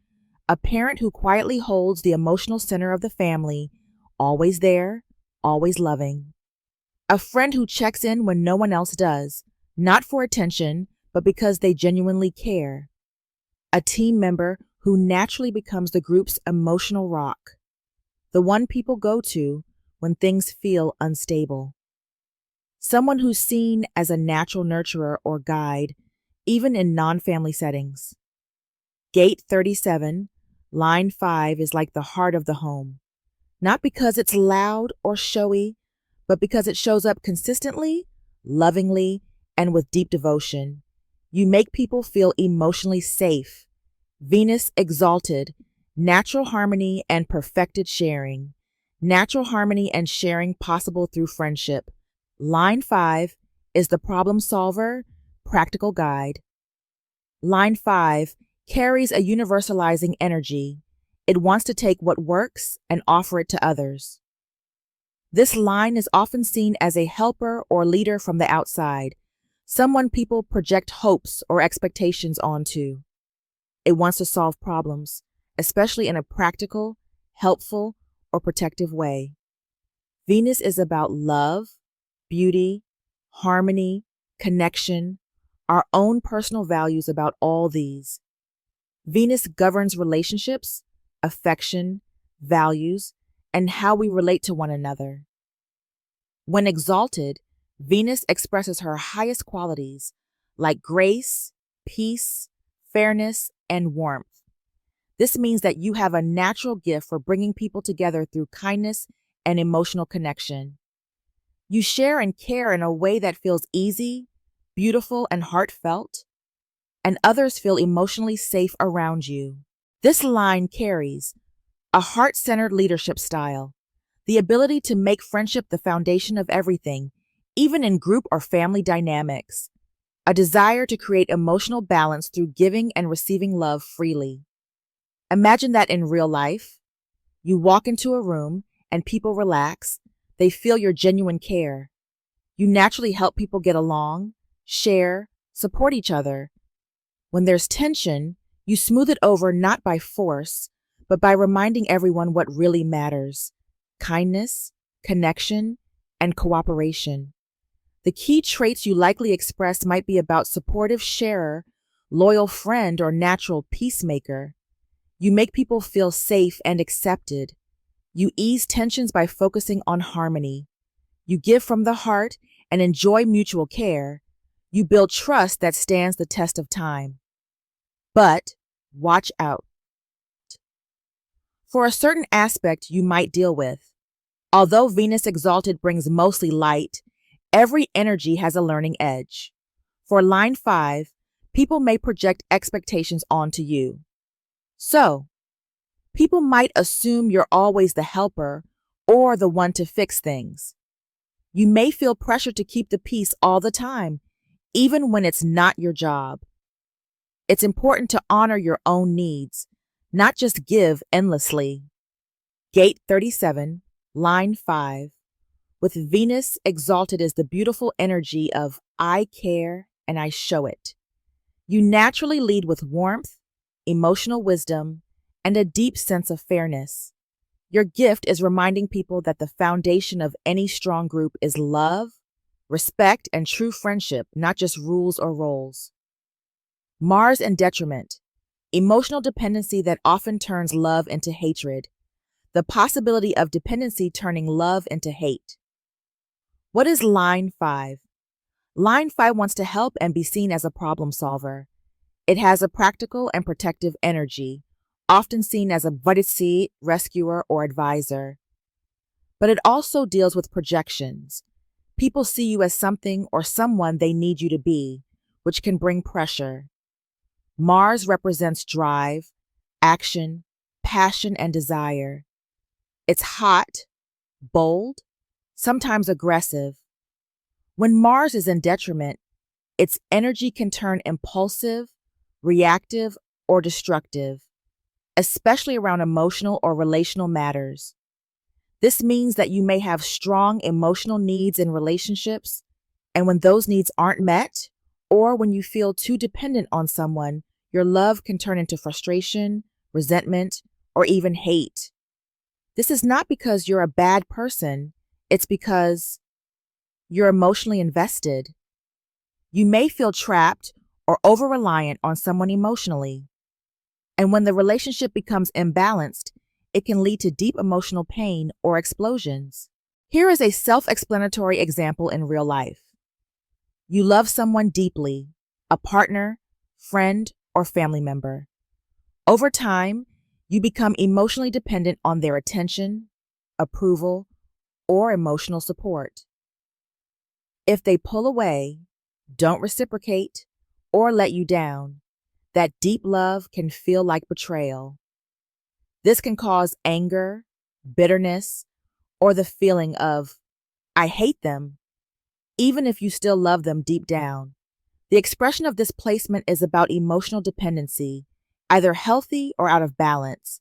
a parent who quietly holds the emotional center of the family, always there, always loving. A friend who checks in when no one else does, not for attention, but because they genuinely care. A team member who naturally becomes the group's emotional rock, the one people go to when things feel unstable. Someone who's seen as a natural nurturer or guide, even in non-family settings. Gate 37, line 5 is like the heart of the home, not because it's loud or showy, but because it shows up consistently, lovingly, and with deep devotion. You make people feel emotionally safe. Venus exalted, natural harmony and perfected sharing. Natural harmony and sharing possible through friendship. Line 5 is the problem solver, practical guide. Line 5 carries a universalizing energy. It wants to take what works and offer it to others. This line is often seen as a helper or leader from the outside, someone people project hopes or expectations onto. It wants to solve problems, especially in a practical, helpful, or protective way. Venus is about love, beauty, harmony, connection, our own personal values about all these. Venus governs relationships, affection, values, and how we relate to one another. When exalted, Venus expresses her highest qualities like grace, peace, fairness, and warmth. This means that you have a natural gift for bringing people together through kindness and emotional connection. You share and care in a way that feels easy, beautiful, and heartfelt, and others feel emotionally safe around you. This line carries a heart-centered leadership style, the ability to make friendship the foundation of everything, even in group or family dynamics, a desire to create emotional balance through giving and receiving love freely. Imagine that in real life. You walk into a room and people relax. They feel your genuine care. You naturally help people get along, share, support each other. When there's tension, You smooth it over not by force, but by reminding everyone what really matters: kindness, connection, and cooperation. The key traits you likely express might be about supportive sharer, loyal friend, or natural peacemaker. You make people feel safe and accepted. You ease tensions by focusing on harmony. You give from the heart and enjoy mutual care. You build trust that stands the test of time. But watch out. For a certain aspect you might deal with, although Venus exalted brings mostly light, every energy has a learning edge. For line 5, people may project expectations onto you. So, people might assume you're always the helper or the one to fix things. You may feel pressure to keep the peace all the time, even when it's not your job. It's important to honor your own needs, not just give endlessly. Gate 37, line 5. With Venus exalted is the beautiful energy of I care and I show it. You naturally lead with warmth, emotional wisdom, and a deep sense of fairness. Your gift is reminding people that the foundation of any strong group is love, respect, and true friendship, not just rules or roles. Mars in detriment, emotional dependency that often turns love into hatred. The possibility of dependency turning love into hate. What is line 5? Line 5 wants to help and be seen as a problem solver. It has a practical and protective energy, often seen as a vadisi, rescuer, or advisor. But it also deals with projections. People see you as something or someone they need you to be, which can bring pressure. Mars represents drive, action, passion, and desire. It's hot, bold, sometimes aggressive. When Mars is in detriment, its energy can turn impulsive, reactive, or destructive, especially around emotional or relational matters. This means that you may have strong emotional needs in relationships, and when those needs aren't met, or when you feel too dependent on someone, your love can turn into frustration, resentment, or even hate. This is not because you're a bad person, it's because you're emotionally invested. You may feel trapped or over-reliant on someone emotionally. And when the relationship becomes imbalanced, it can lead to deep emotional pain or explosions. Here is a self-explanatory example in real life. You love someone deeply, a partner, friend, or family member. Over time, you become emotionally dependent on their attention, approval, or emotional support. If they pull away, don't reciprocate, or let you down, that deep love can feel like betrayal. This can cause anger, bitterness, or the feeling of, I hate them, even if you still love them deep down. The expression of this placement is about emotional dependency, either healthy or out of balance.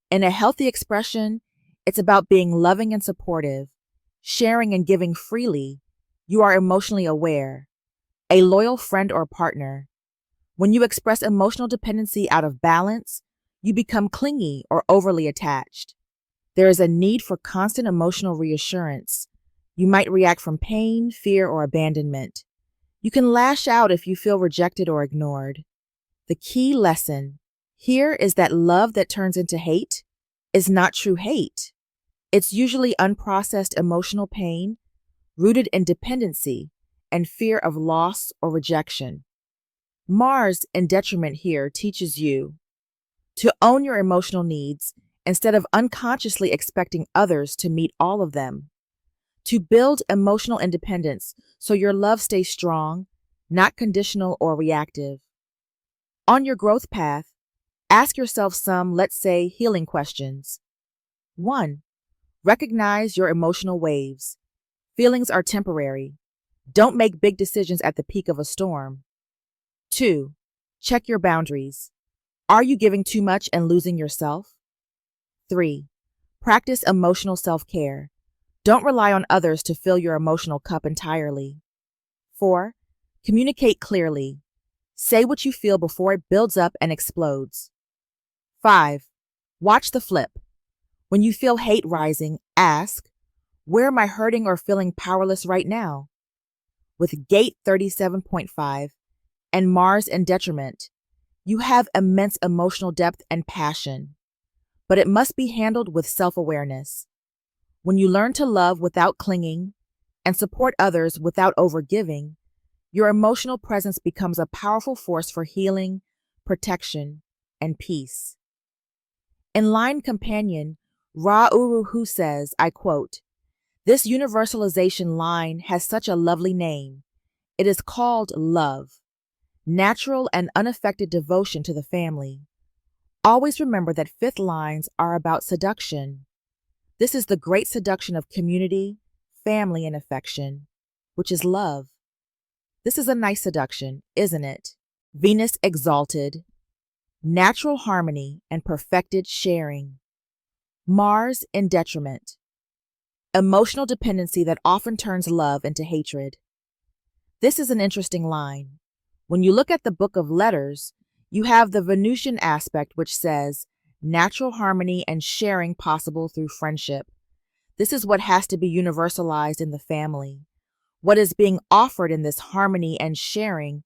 In a healthy expression, it's about being loving and supportive, sharing and giving freely. You are emotionally aware, a loyal friend or partner. When you express emotional dependency out of balance, you become clingy or overly attached. There is a need for constant emotional reassurance. You might react from pain, fear, or abandonment. You can lash out if you feel rejected or ignored. The key lesson here is that love that turns into hate is not true hate. It's usually unprocessed emotional pain rooted in dependency and fear of loss or rejection. Mars in detriment here teaches you to own your emotional needs instead of unconsciously expecting others to meet all of them. To build emotional independence so your love stays strong, not conditional or reactive. On your growth path, ask yourself some, let's say, healing questions. 1. Recognize your emotional waves. Feelings are temporary. Don't make big decisions at the peak of a storm. 2. Check your boundaries. Are you giving too much and losing yourself? 3. Practice emotional self-care. Don't rely on others to fill your emotional cup entirely. 4. Communicate clearly. Say what you feel before it builds up and explodes. 5. Watch the flip. When you feel hate rising, ask, where am I hurting or feeling powerless right now? With gate 37.5 and Mars in detriment, you have immense emotional depth and passion, but it must be handled with self-awareness. When you learn to love without clinging and support others without overgiving, your emotional presence becomes a powerful force for healing, protection, and peace. In line companion, Ra-Uru-Hu says, I quote, "This universalization line has such a lovely name. It is called love, natural and unaffected devotion to the family. Always remember that fifth lines are about seduction. This is the great seduction of community, family, and affection, which is love. This is a nice seduction, isn't it? Venus exalted, natural harmony and perfected sharing. Mars in detriment, emotional dependency that often turns love into hatred. This is an interesting line. When you look at the book of letters, you have the Venusian aspect which says, natural harmony and sharing possible through friendship. This is what has to be universalized in the family. What is being offered in this harmony and sharing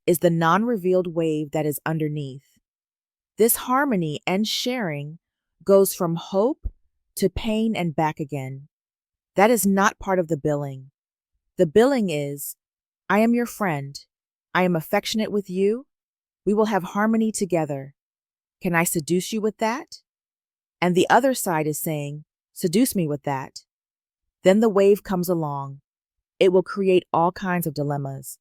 is the non-revealed wave that is underneath. This harmony and sharing goes from hope to pain and back again. That is not part of the billing. The billing is, I am your friend. I am affectionate with you. We will have harmony together. Can I seduce you with that? And the other side is saying, seduce me with that. Then the wave comes along. It will create all kinds of dilemmas.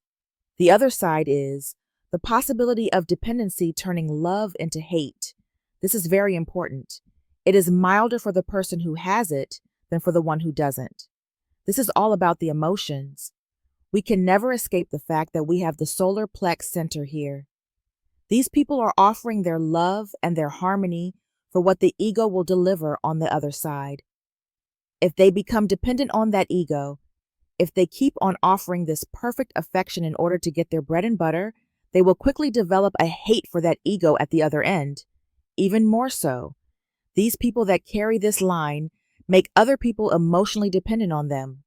The other side is the possibility of dependency turning love into hate. This is very important. It is milder for the person who has it than for the one who doesn't. This is all about the emotions. We can never escape the fact that we have the solar plex center here. These people are offering their love and their harmony for what the ego will deliver on the other side. If they become dependent on that ego, if they keep on offering this perfect affection in order to get their bread and butter, they will quickly develop a hate for that ego at the other end. Even more so, these people that carry this line make other people emotionally dependent on them.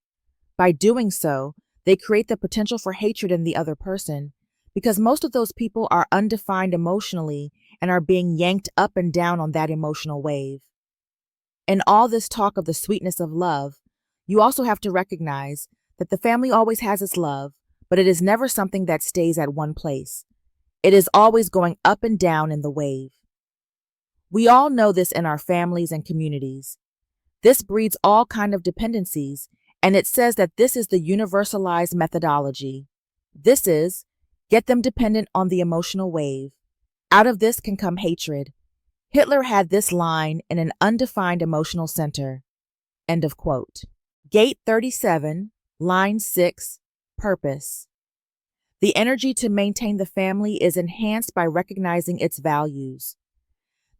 By doing so, they create the potential for hatred in the other person, because most of those people are undefined emotionally and are being yanked up and down on that emotional wave. In all this talk of the sweetness of love, you also have to recognize that the family always has its love, but it is never something that stays at one place. It is always going up and down in the wave. We all know this in our families and communities. This breeds all kinds of dependencies, and it says that this is the universalized methodology. This is, get them dependent on the emotional wave. Out of this can come hatred. Hitler had this line in an undefined emotional center. End of quote. Gate 37, line 6, purpose. The energy to maintain the family is enhanced by recognizing its values.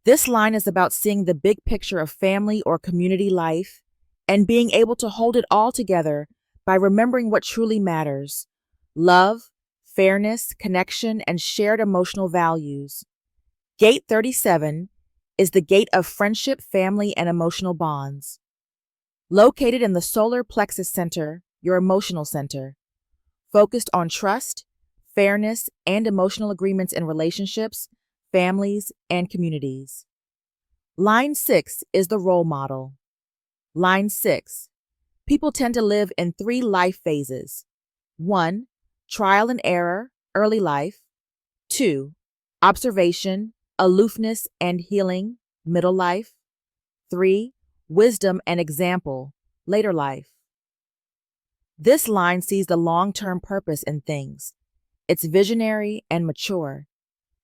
This line is about seeing the big picture of family or community life and being able to hold it all together by remembering what truly matters: love, fairness, connection, and shared emotional values. Gate 37 is the gate of friendship, family, and emotional bonds. Located in the solar plexus center, your emotional center, focused on trust, fairness, and emotional agreements in relationships, families, and communities. Line 6 is the role model. Line 6. People tend to live in 3 life phases. 1. Trial and error, early life. 2. Observation, aloofness, and healing, middle life. 3. Wisdom and example, later life. This line sees the long-term purpose in things. It's visionary and mature.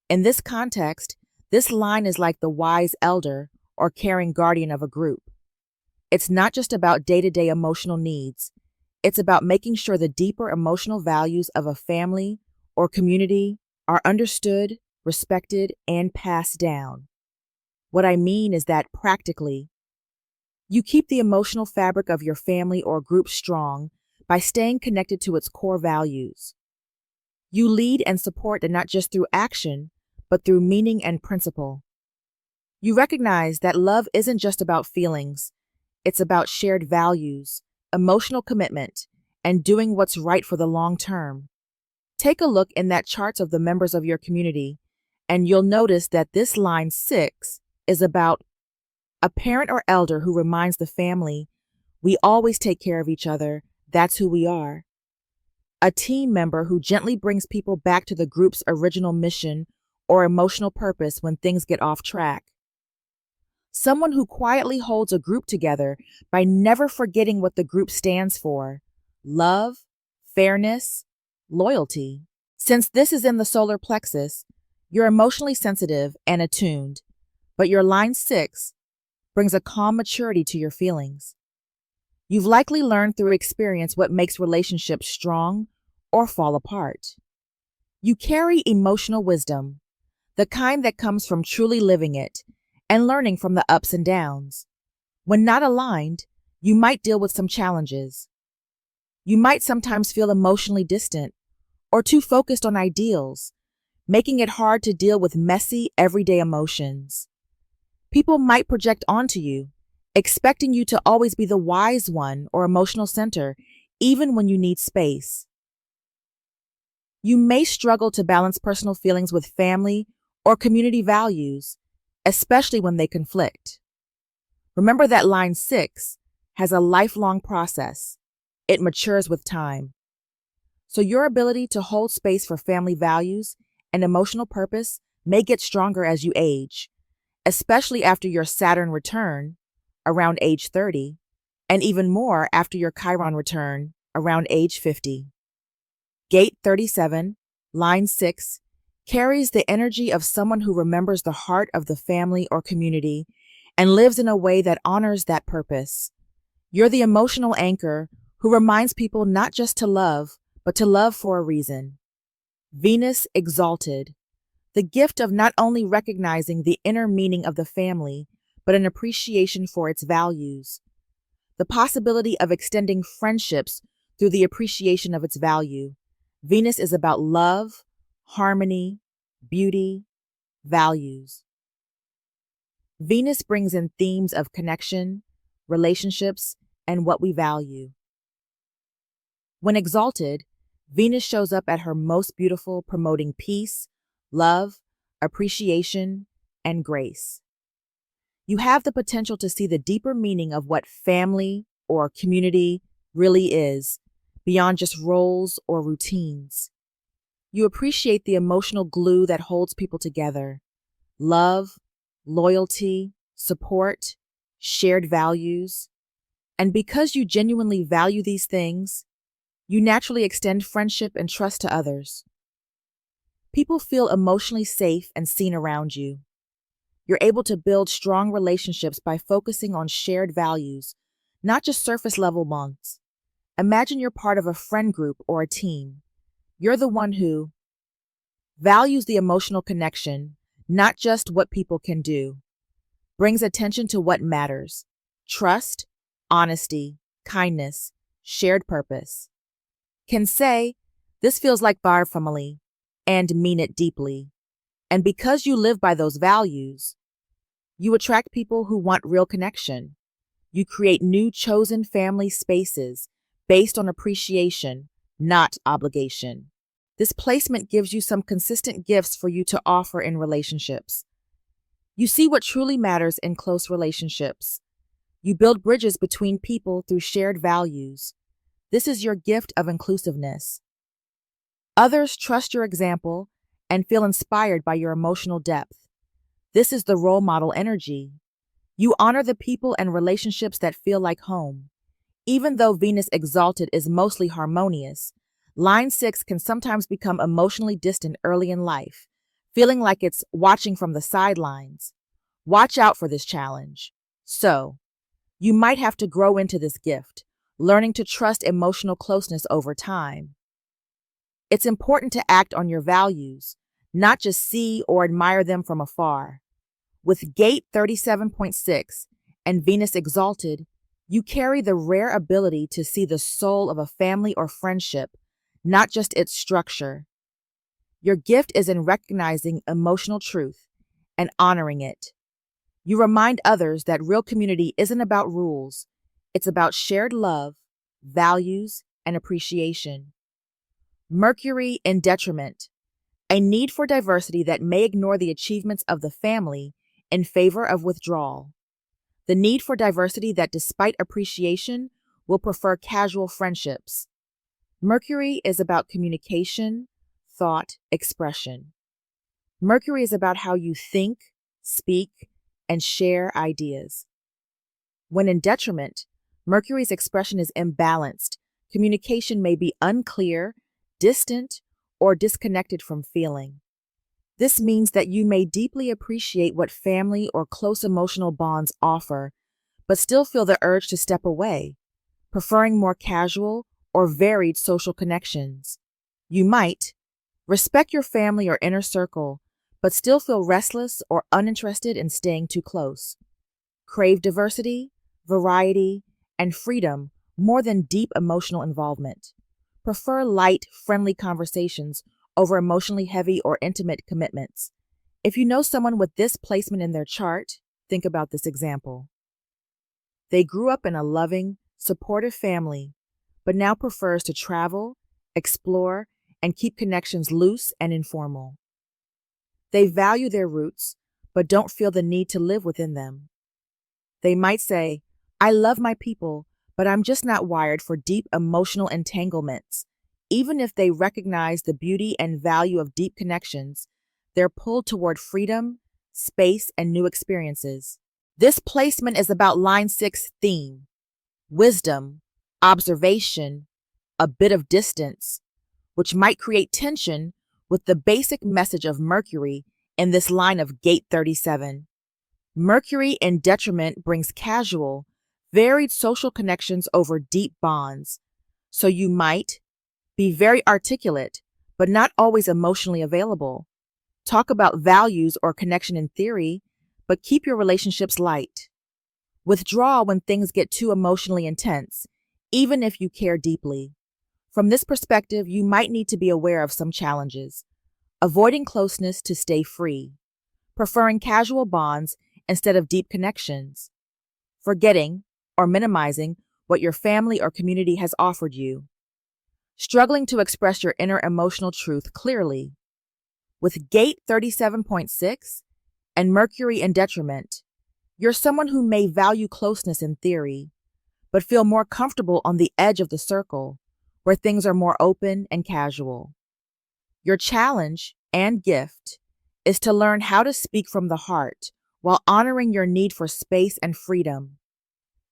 In this context, this line is like the wise elder or caring guardian of a group. It's not just about day-to-day emotional needs. It's about making sure the deeper emotional values of a family or community are understood, respected, and passed down. What I mean is that practically, you keep the emotional fabric of your family or group strong by staying connected to its core values. You lead and support not just through action, but through meaning and principle. You recognize that love isn't just about feelings, it's about shared values, emotional commitment, and doing what's right for the long term. Take a look in that charts of the members of your community, and you'll notice that this line 6 is about a parent or elder who reminds the family, we always take care of each other, that's who we are. A team member who gently brings people back to the group's original mission or emotional purpose when things get off track. Someone who quietly holds a group together by never forgetting what the group stands for: love, fairness, loyalty. Since this is in the solar plexus, you're emotionally sensitive and attuned, but your line 6 brings a calm maturity to your feelings. You've likely learned through experience what makes relationships strong or fall apart. You carry emotional wisdom, the kind that comes from truly living it and learning from the ups and downs. When not aligned, you might deal with some challenges. You might sometimes feel emotionally distant or too focused on ideals, making it hard to deal with messy, everyday emotions. People might project onto you, expecting you to always be the wise one or emotional center, even when you need space. You may struggle to balance personal feelings with family or community values, especially when they conflict. Remember that line 6 has a lifelong process. It matures with time. So your ability to hold space for family values and emotional purpose may get stronger as you age, especially after your Saturn return around age 30, and even more after your Chiron return around age 50. Gate 37, line 6, carries the energy of someone who remembers the heart of the family or community and lives in a way that honors that purpose. You're the emotional anchor who reminds people not just to love, but to love for a reason. Venus exalted, the gift of not only recognizing the inner meaning of the family, but an appreciation for its values. The possibility of extending friendships through the appreciation of its value. Venus is about love, harmony, beauty, values. Venus brings in themes of connection, relationships, and what we value. When exalted, Venus shows up at her most beautiful, promoting peace, love, appreciation, and grace. You have the potential to see the deeper meaning of what family or community really is, beyond just roles or routines. You appreciate the emotional glue that holds people together: love, loyalty, support, shared values. And because you genuinely value these things, you naturally extend friendship and trust to others. People feel emotionally safe and seen around you. You're able to build strong relationships by focusing on shared values, not just surface-level bonds. Imagine you're part of a friend group or a team. You're the one who values the emotional connection, not just what people can do. Brings attention to what matters: trust, honesty, kindness, shared purpose. Can say, this feels like our family, and mean it deeply. And because you live by those values, you attract people who want real connection. You create new chosen family spaces based on appreciation, not obligation. This placement gives you some consistent gifts for you to offer in relationships. You see what truly matters in close relationships. You build bridges between people through shared values. This is your gift of inclusiveness. Others trust your example and feel inspired by your emotional depth. This is the role model energy. You honor the people and relationships that feel like home. Even though Venus exalted is mostly harmonious, line 6 can sometimes become emotionally distant early in life, feeling like it's watching from the sidelines. Watch out for this challenge. So, you might have to grow into this gift, learning to trust emotional closeness over time. It's important to act on your values, not just see or admire them from afar. With Gate 37.6 and Venus exalted, you carry the rare ability to see the soul of a family or friendship, not just its structure. Your gift is in recognizing emotional truth and honoring it. You remind others that real community isn't about rules, it's about shared love, values, and appreciation. Mercury in detriment, a need for diversity that may ignore the achievements of the family in favor of withdrawal. The need for diversity that, despite appreciation, will prefer casual friendships. Mercury is about communication, thought, expression. Mercury is about how you think, speak, and share ideas. When in detriment, Mercury's expression is imbalanced. Communication may be unclear, distant, or disconnected from feeling. This means that you may deeply appreciate what family or close emotional bonds offer, but still feel the urge to step away, preferring more casual or varied social connections. You might respect your family or inner circle, but still feel restless or uninterested in staying too close. Crave diversity, variety, and freedom more than deep emotional involvement. Prefer light, friendly conversations over emotionally heavy or intimate commitments. If you know someone with this placement in their chart, think about this example. They grew up in a loving, supportive family, but now prefers to travel, explore, and keep connections loose and informal. They value their roots, but don't feel the need to live within them. They might say, "I love my people, but I'm just not wired for deep emotional entanglements." Even if they recognize the beauty and value of deep connections, they're pulled toward freedom, space, and new experiences. This placement is about line 6 theme: wisdom, observation, a bit of distance, which might create tension with the basic message of Mercury in this line of gate 37. Mercury in detriment brings casual, varied social connections over deep bonds, so you might be very articulate, but not always emotionally available. Talk about values or connection in theory, but keep your relationships light. Withdraw when things get too emotionally intense, even if you care deeply. From this perspective, you might need to be aware of some challenges. Avoiding closeness to stay free. Preferring casual bonds instead of deep connections. Forgetting or minimizing what your family or community has offered you. Struggling to express your inner emotional truth clearly. With gate 37.6 and Mercury in detriment, you're someone who may value closeness in theory, but feel more comfortable on the edge of the circle, where things are more open and casual. Your challenge and gift is to learn how to speak from the heart while honoring your need for space and freedom.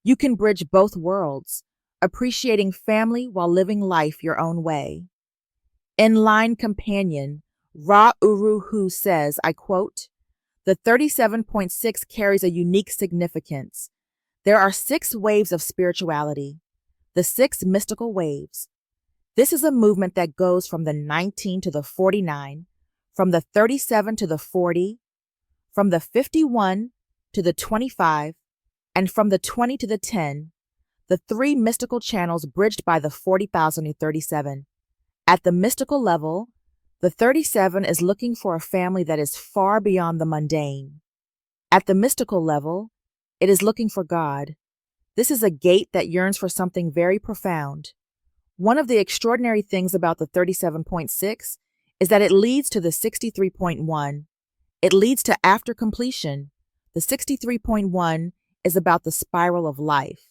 You can bridge both worlds, appreciating family while living life your own way. In-line companion Ra Uru Hu says, I quote, "The 37.6 carries a unique significance. There are 6 waves of spirituality, the 6 mystical waves. This is a movement that goes from the 19 to the 49, from the 37 to the 40, from the 51 to the 25, and from the 20 to the 10, the 3 mystical channels bridged by the 40,037. At the mystical level, the 37 is looking for a family that is far beyond the mundane. At the mystical level, it is looking for God. This is a gate that yearns for something very profound. One of the extraordinary things about the 37.6 is that it leads to the 63.1. It leads to after completion. The 63.1 is about the spiral of life.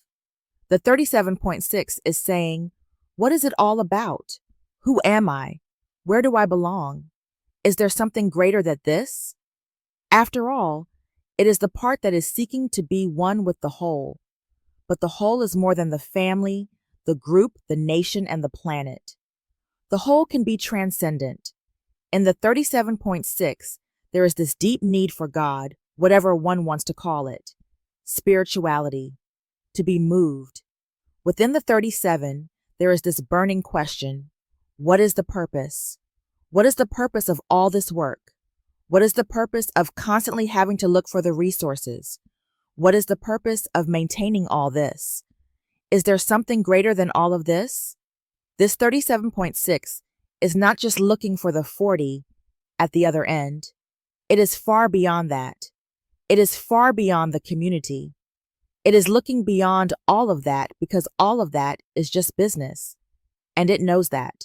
The 37.6 is saying, what is it all about? Who am I? Where do I belong? Is there something greater than this? After all, it is the part that is seeking to be one with the whole. But the whole is more than the family, the group, the nation, and the planet. The whole can be transcendent. In the 37.6, there is this deep need for God, whatever one wants to call it. Spirituality. To be moved. Within the 37, there is this burning question. What is the purpose? What is the purpose of all this work? What is the purpose of constantly having to look for the resources? What is the purpose of maintaining all this? Is there something greater than all of this? This 37.6 is not just looking for the 40, at the other end. It is far beyond that. It is far beyond the community. It is looking beyond all of that because all of that is just business. And it knows that.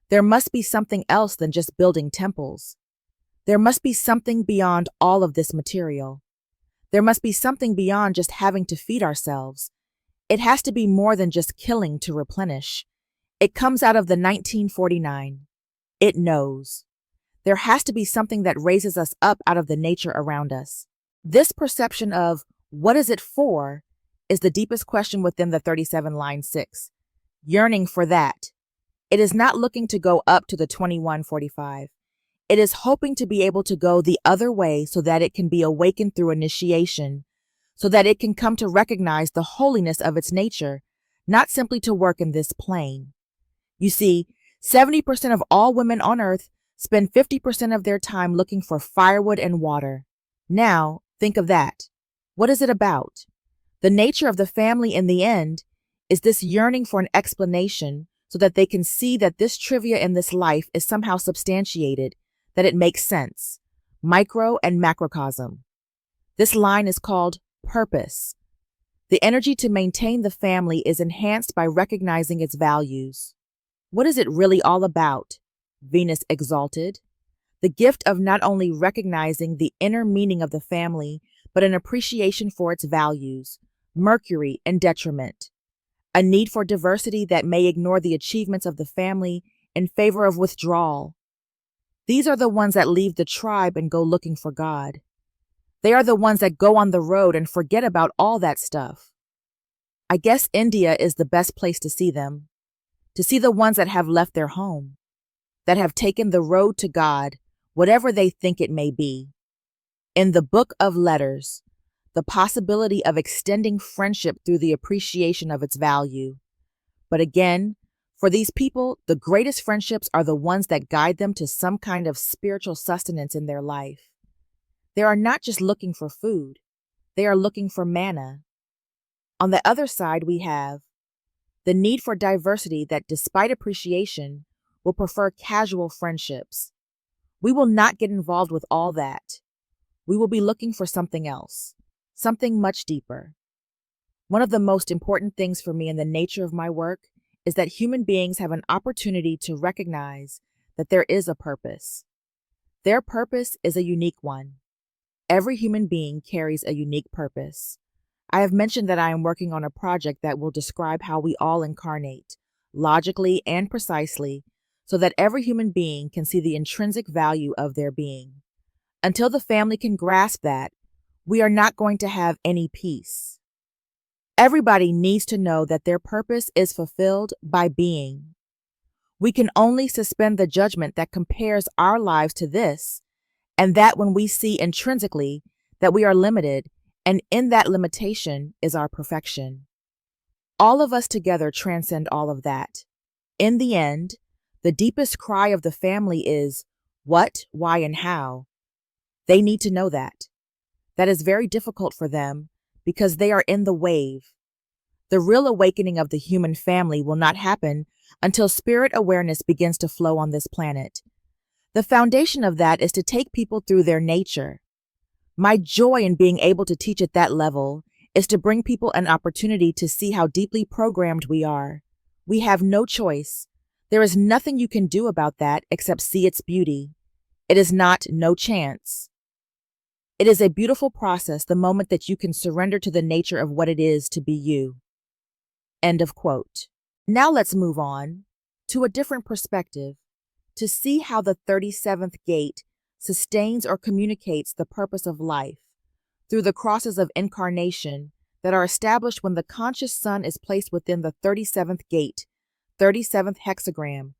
There must be something else than just building temples. There must be something beyond all of this material. There must be something beyond just having to feed ourselves. It has to be more than just killing to replenish. It comes out of the 1949. It knows. There has to be something that raises us up out of the nature around us. This perception of what is it for is the deepest question within the 37 line 6. Yearning for that. It is not looking to go up to the 2145. It is hoping to be able to go the other way so that it can be awakened through initiation, so that it can come to recognize the holiness of its nature, not simply to work in this plane. You see, 70% of all women on Earth spend 50% of their time looking for firewood and water. Now, think of that. What is it about? The nature of the family in the end is this yearning for an explanation so that they can see that this trivia in this life is somehow substantiated, that it makes sense. Micro and macrocosm. This line is called purpose. The energy to maintain the family is enhanced by recognizing its values. What is it really all about? Venus exalted. The gift of not only recognizing the inner meaning of the family, but an appreciation for its values. Mercury and detriment. A need for diversity that may ignore the achievements of the family in favor of withdrawal. These are the ones that leave the tribe and go looking for God. They are the ones that go on the road and forget about all that stuff. I guess India is the best place to see them. To see the ones that have left their home, that have taken the road to God, whatever they think it may be. In the book of letters, the possibility of extending friendship through the appreciation of its value. But again, for these people, the greatest friendships are the ones that guide them to some kind of spiritual sustenance in their life. They are not just looking for food, they are looking for manna. On the other side, we have the need for diversity that, despite appreciation, will prefer casual friendships. We will not get involved with all that. We will be looking for something else, something much deeper. One of the most important things for me in the nature of my work is that human beings have an opportunity to recognize that there is a purpose. Their purpose is a unique one. Every human being carries a unique purpose. I have mentioned that I am working on a project that will describe how we all incarnate, logically and precisely, so that every human being can see the intrinsic value of their being. Until the family can grasp that, we are not going to have any peace. Everybody needs to know that their purpose is fulfilled by being. We can only suspend the judgment that compares our lives to this, and that when we see intrinsically that we are limited, and in that limitation is our perfection. All of us together transcend all of that. In the end, the deepest cry of the family is what, why, and how. They need to know that. That is very difficult for them because they are in the wave. The real awakening of the human family will not happen until spirit awareness begins to flow on this planet. The foundation of that is to take people through their nature. My joy in being able to teach at that level is to bring people an opportunity to see how deeply programmed we are. We have no choice. There is nothing you can do about that except see its beauty. It is not no chance. It is a beautiful process the moment that you can surrender to the nature of what it is to be you. End of quote. Now let's move on to a different perspective to see how the 37th gate sustains or communicates the purpose of life through the crosses of incarnation that are established when the conscious sun is placed within the 37th gate, 37th hexagram,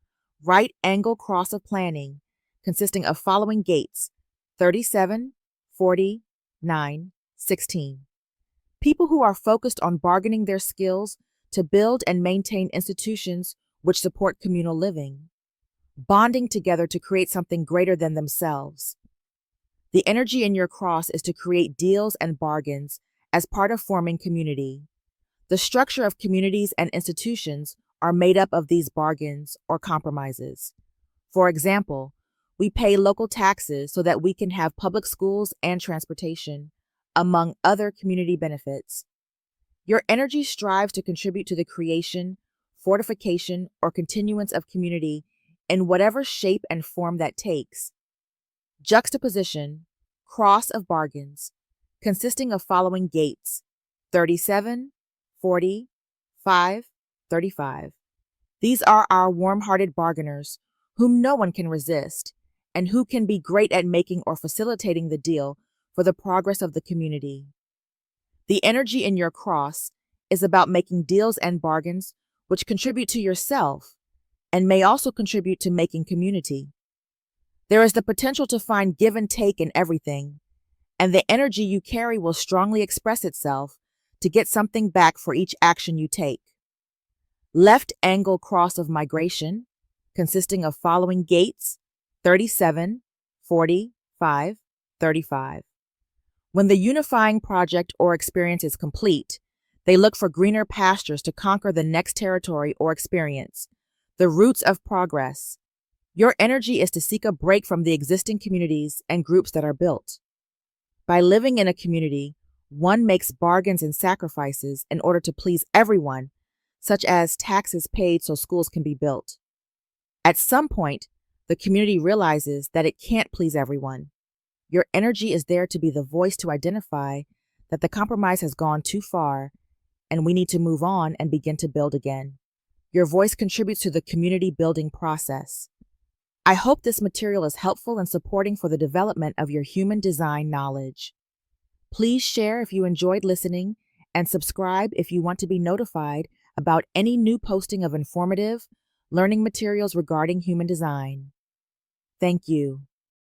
right angle cross of planning, consisting of following gates, 37, 40, 9, 16. People who are focused on bargaining their skills to build and maintain institutions which support communal living, bonding together to create something greater than themselves. The energy in your cross is to create deals and bargains as part of forming community. The structure of communities and institutions are made up of these bargains or compromises. For example, We pay local taxes so that we can have public schools and transportation, among other community benefits. Your energy strives to contribute to the creation, fortification, or continuance of community in whatever shape and form that takes. Juxtaposition, cross of bargains, consisting of following gates: 37, 40, 5, 35. These are our warm-hearted bargainers, whom no one can resist, and who can be great at making or facilitating the deal for the progress of the community. The energy in your cross is about making deals and bargains which contribute to yourself and may also contribute to making community. There is the potential to find give and take in everything, and the energy you carry will strongly express itself to get something back for each action you take. Left angle cross of migration, consisting of following gates: 37, 40, 5, 35. When the unifying project or experience is complete, they look for greener pastures to conquer the next territory or experience, the roots of progress. Your energy is to seek a break from the existing communities and groups that are built. By living in a community, one makes bargains and sacrifices in order to please everyone, such as taxes paid so schools can be built. At some point, the community realizes that it can't please everyone. Your energy is there to be the voice to identify that the compromise has gone too far and we need to move on and begin to build again. Your voice contributes to the community building process. I hope this material is helpful and supporting for the development of your human design knowledge. Please share if you enjoyed listening and subscribe if you want to be notified about any new posting of informative learning materials regarding human design. Thank you.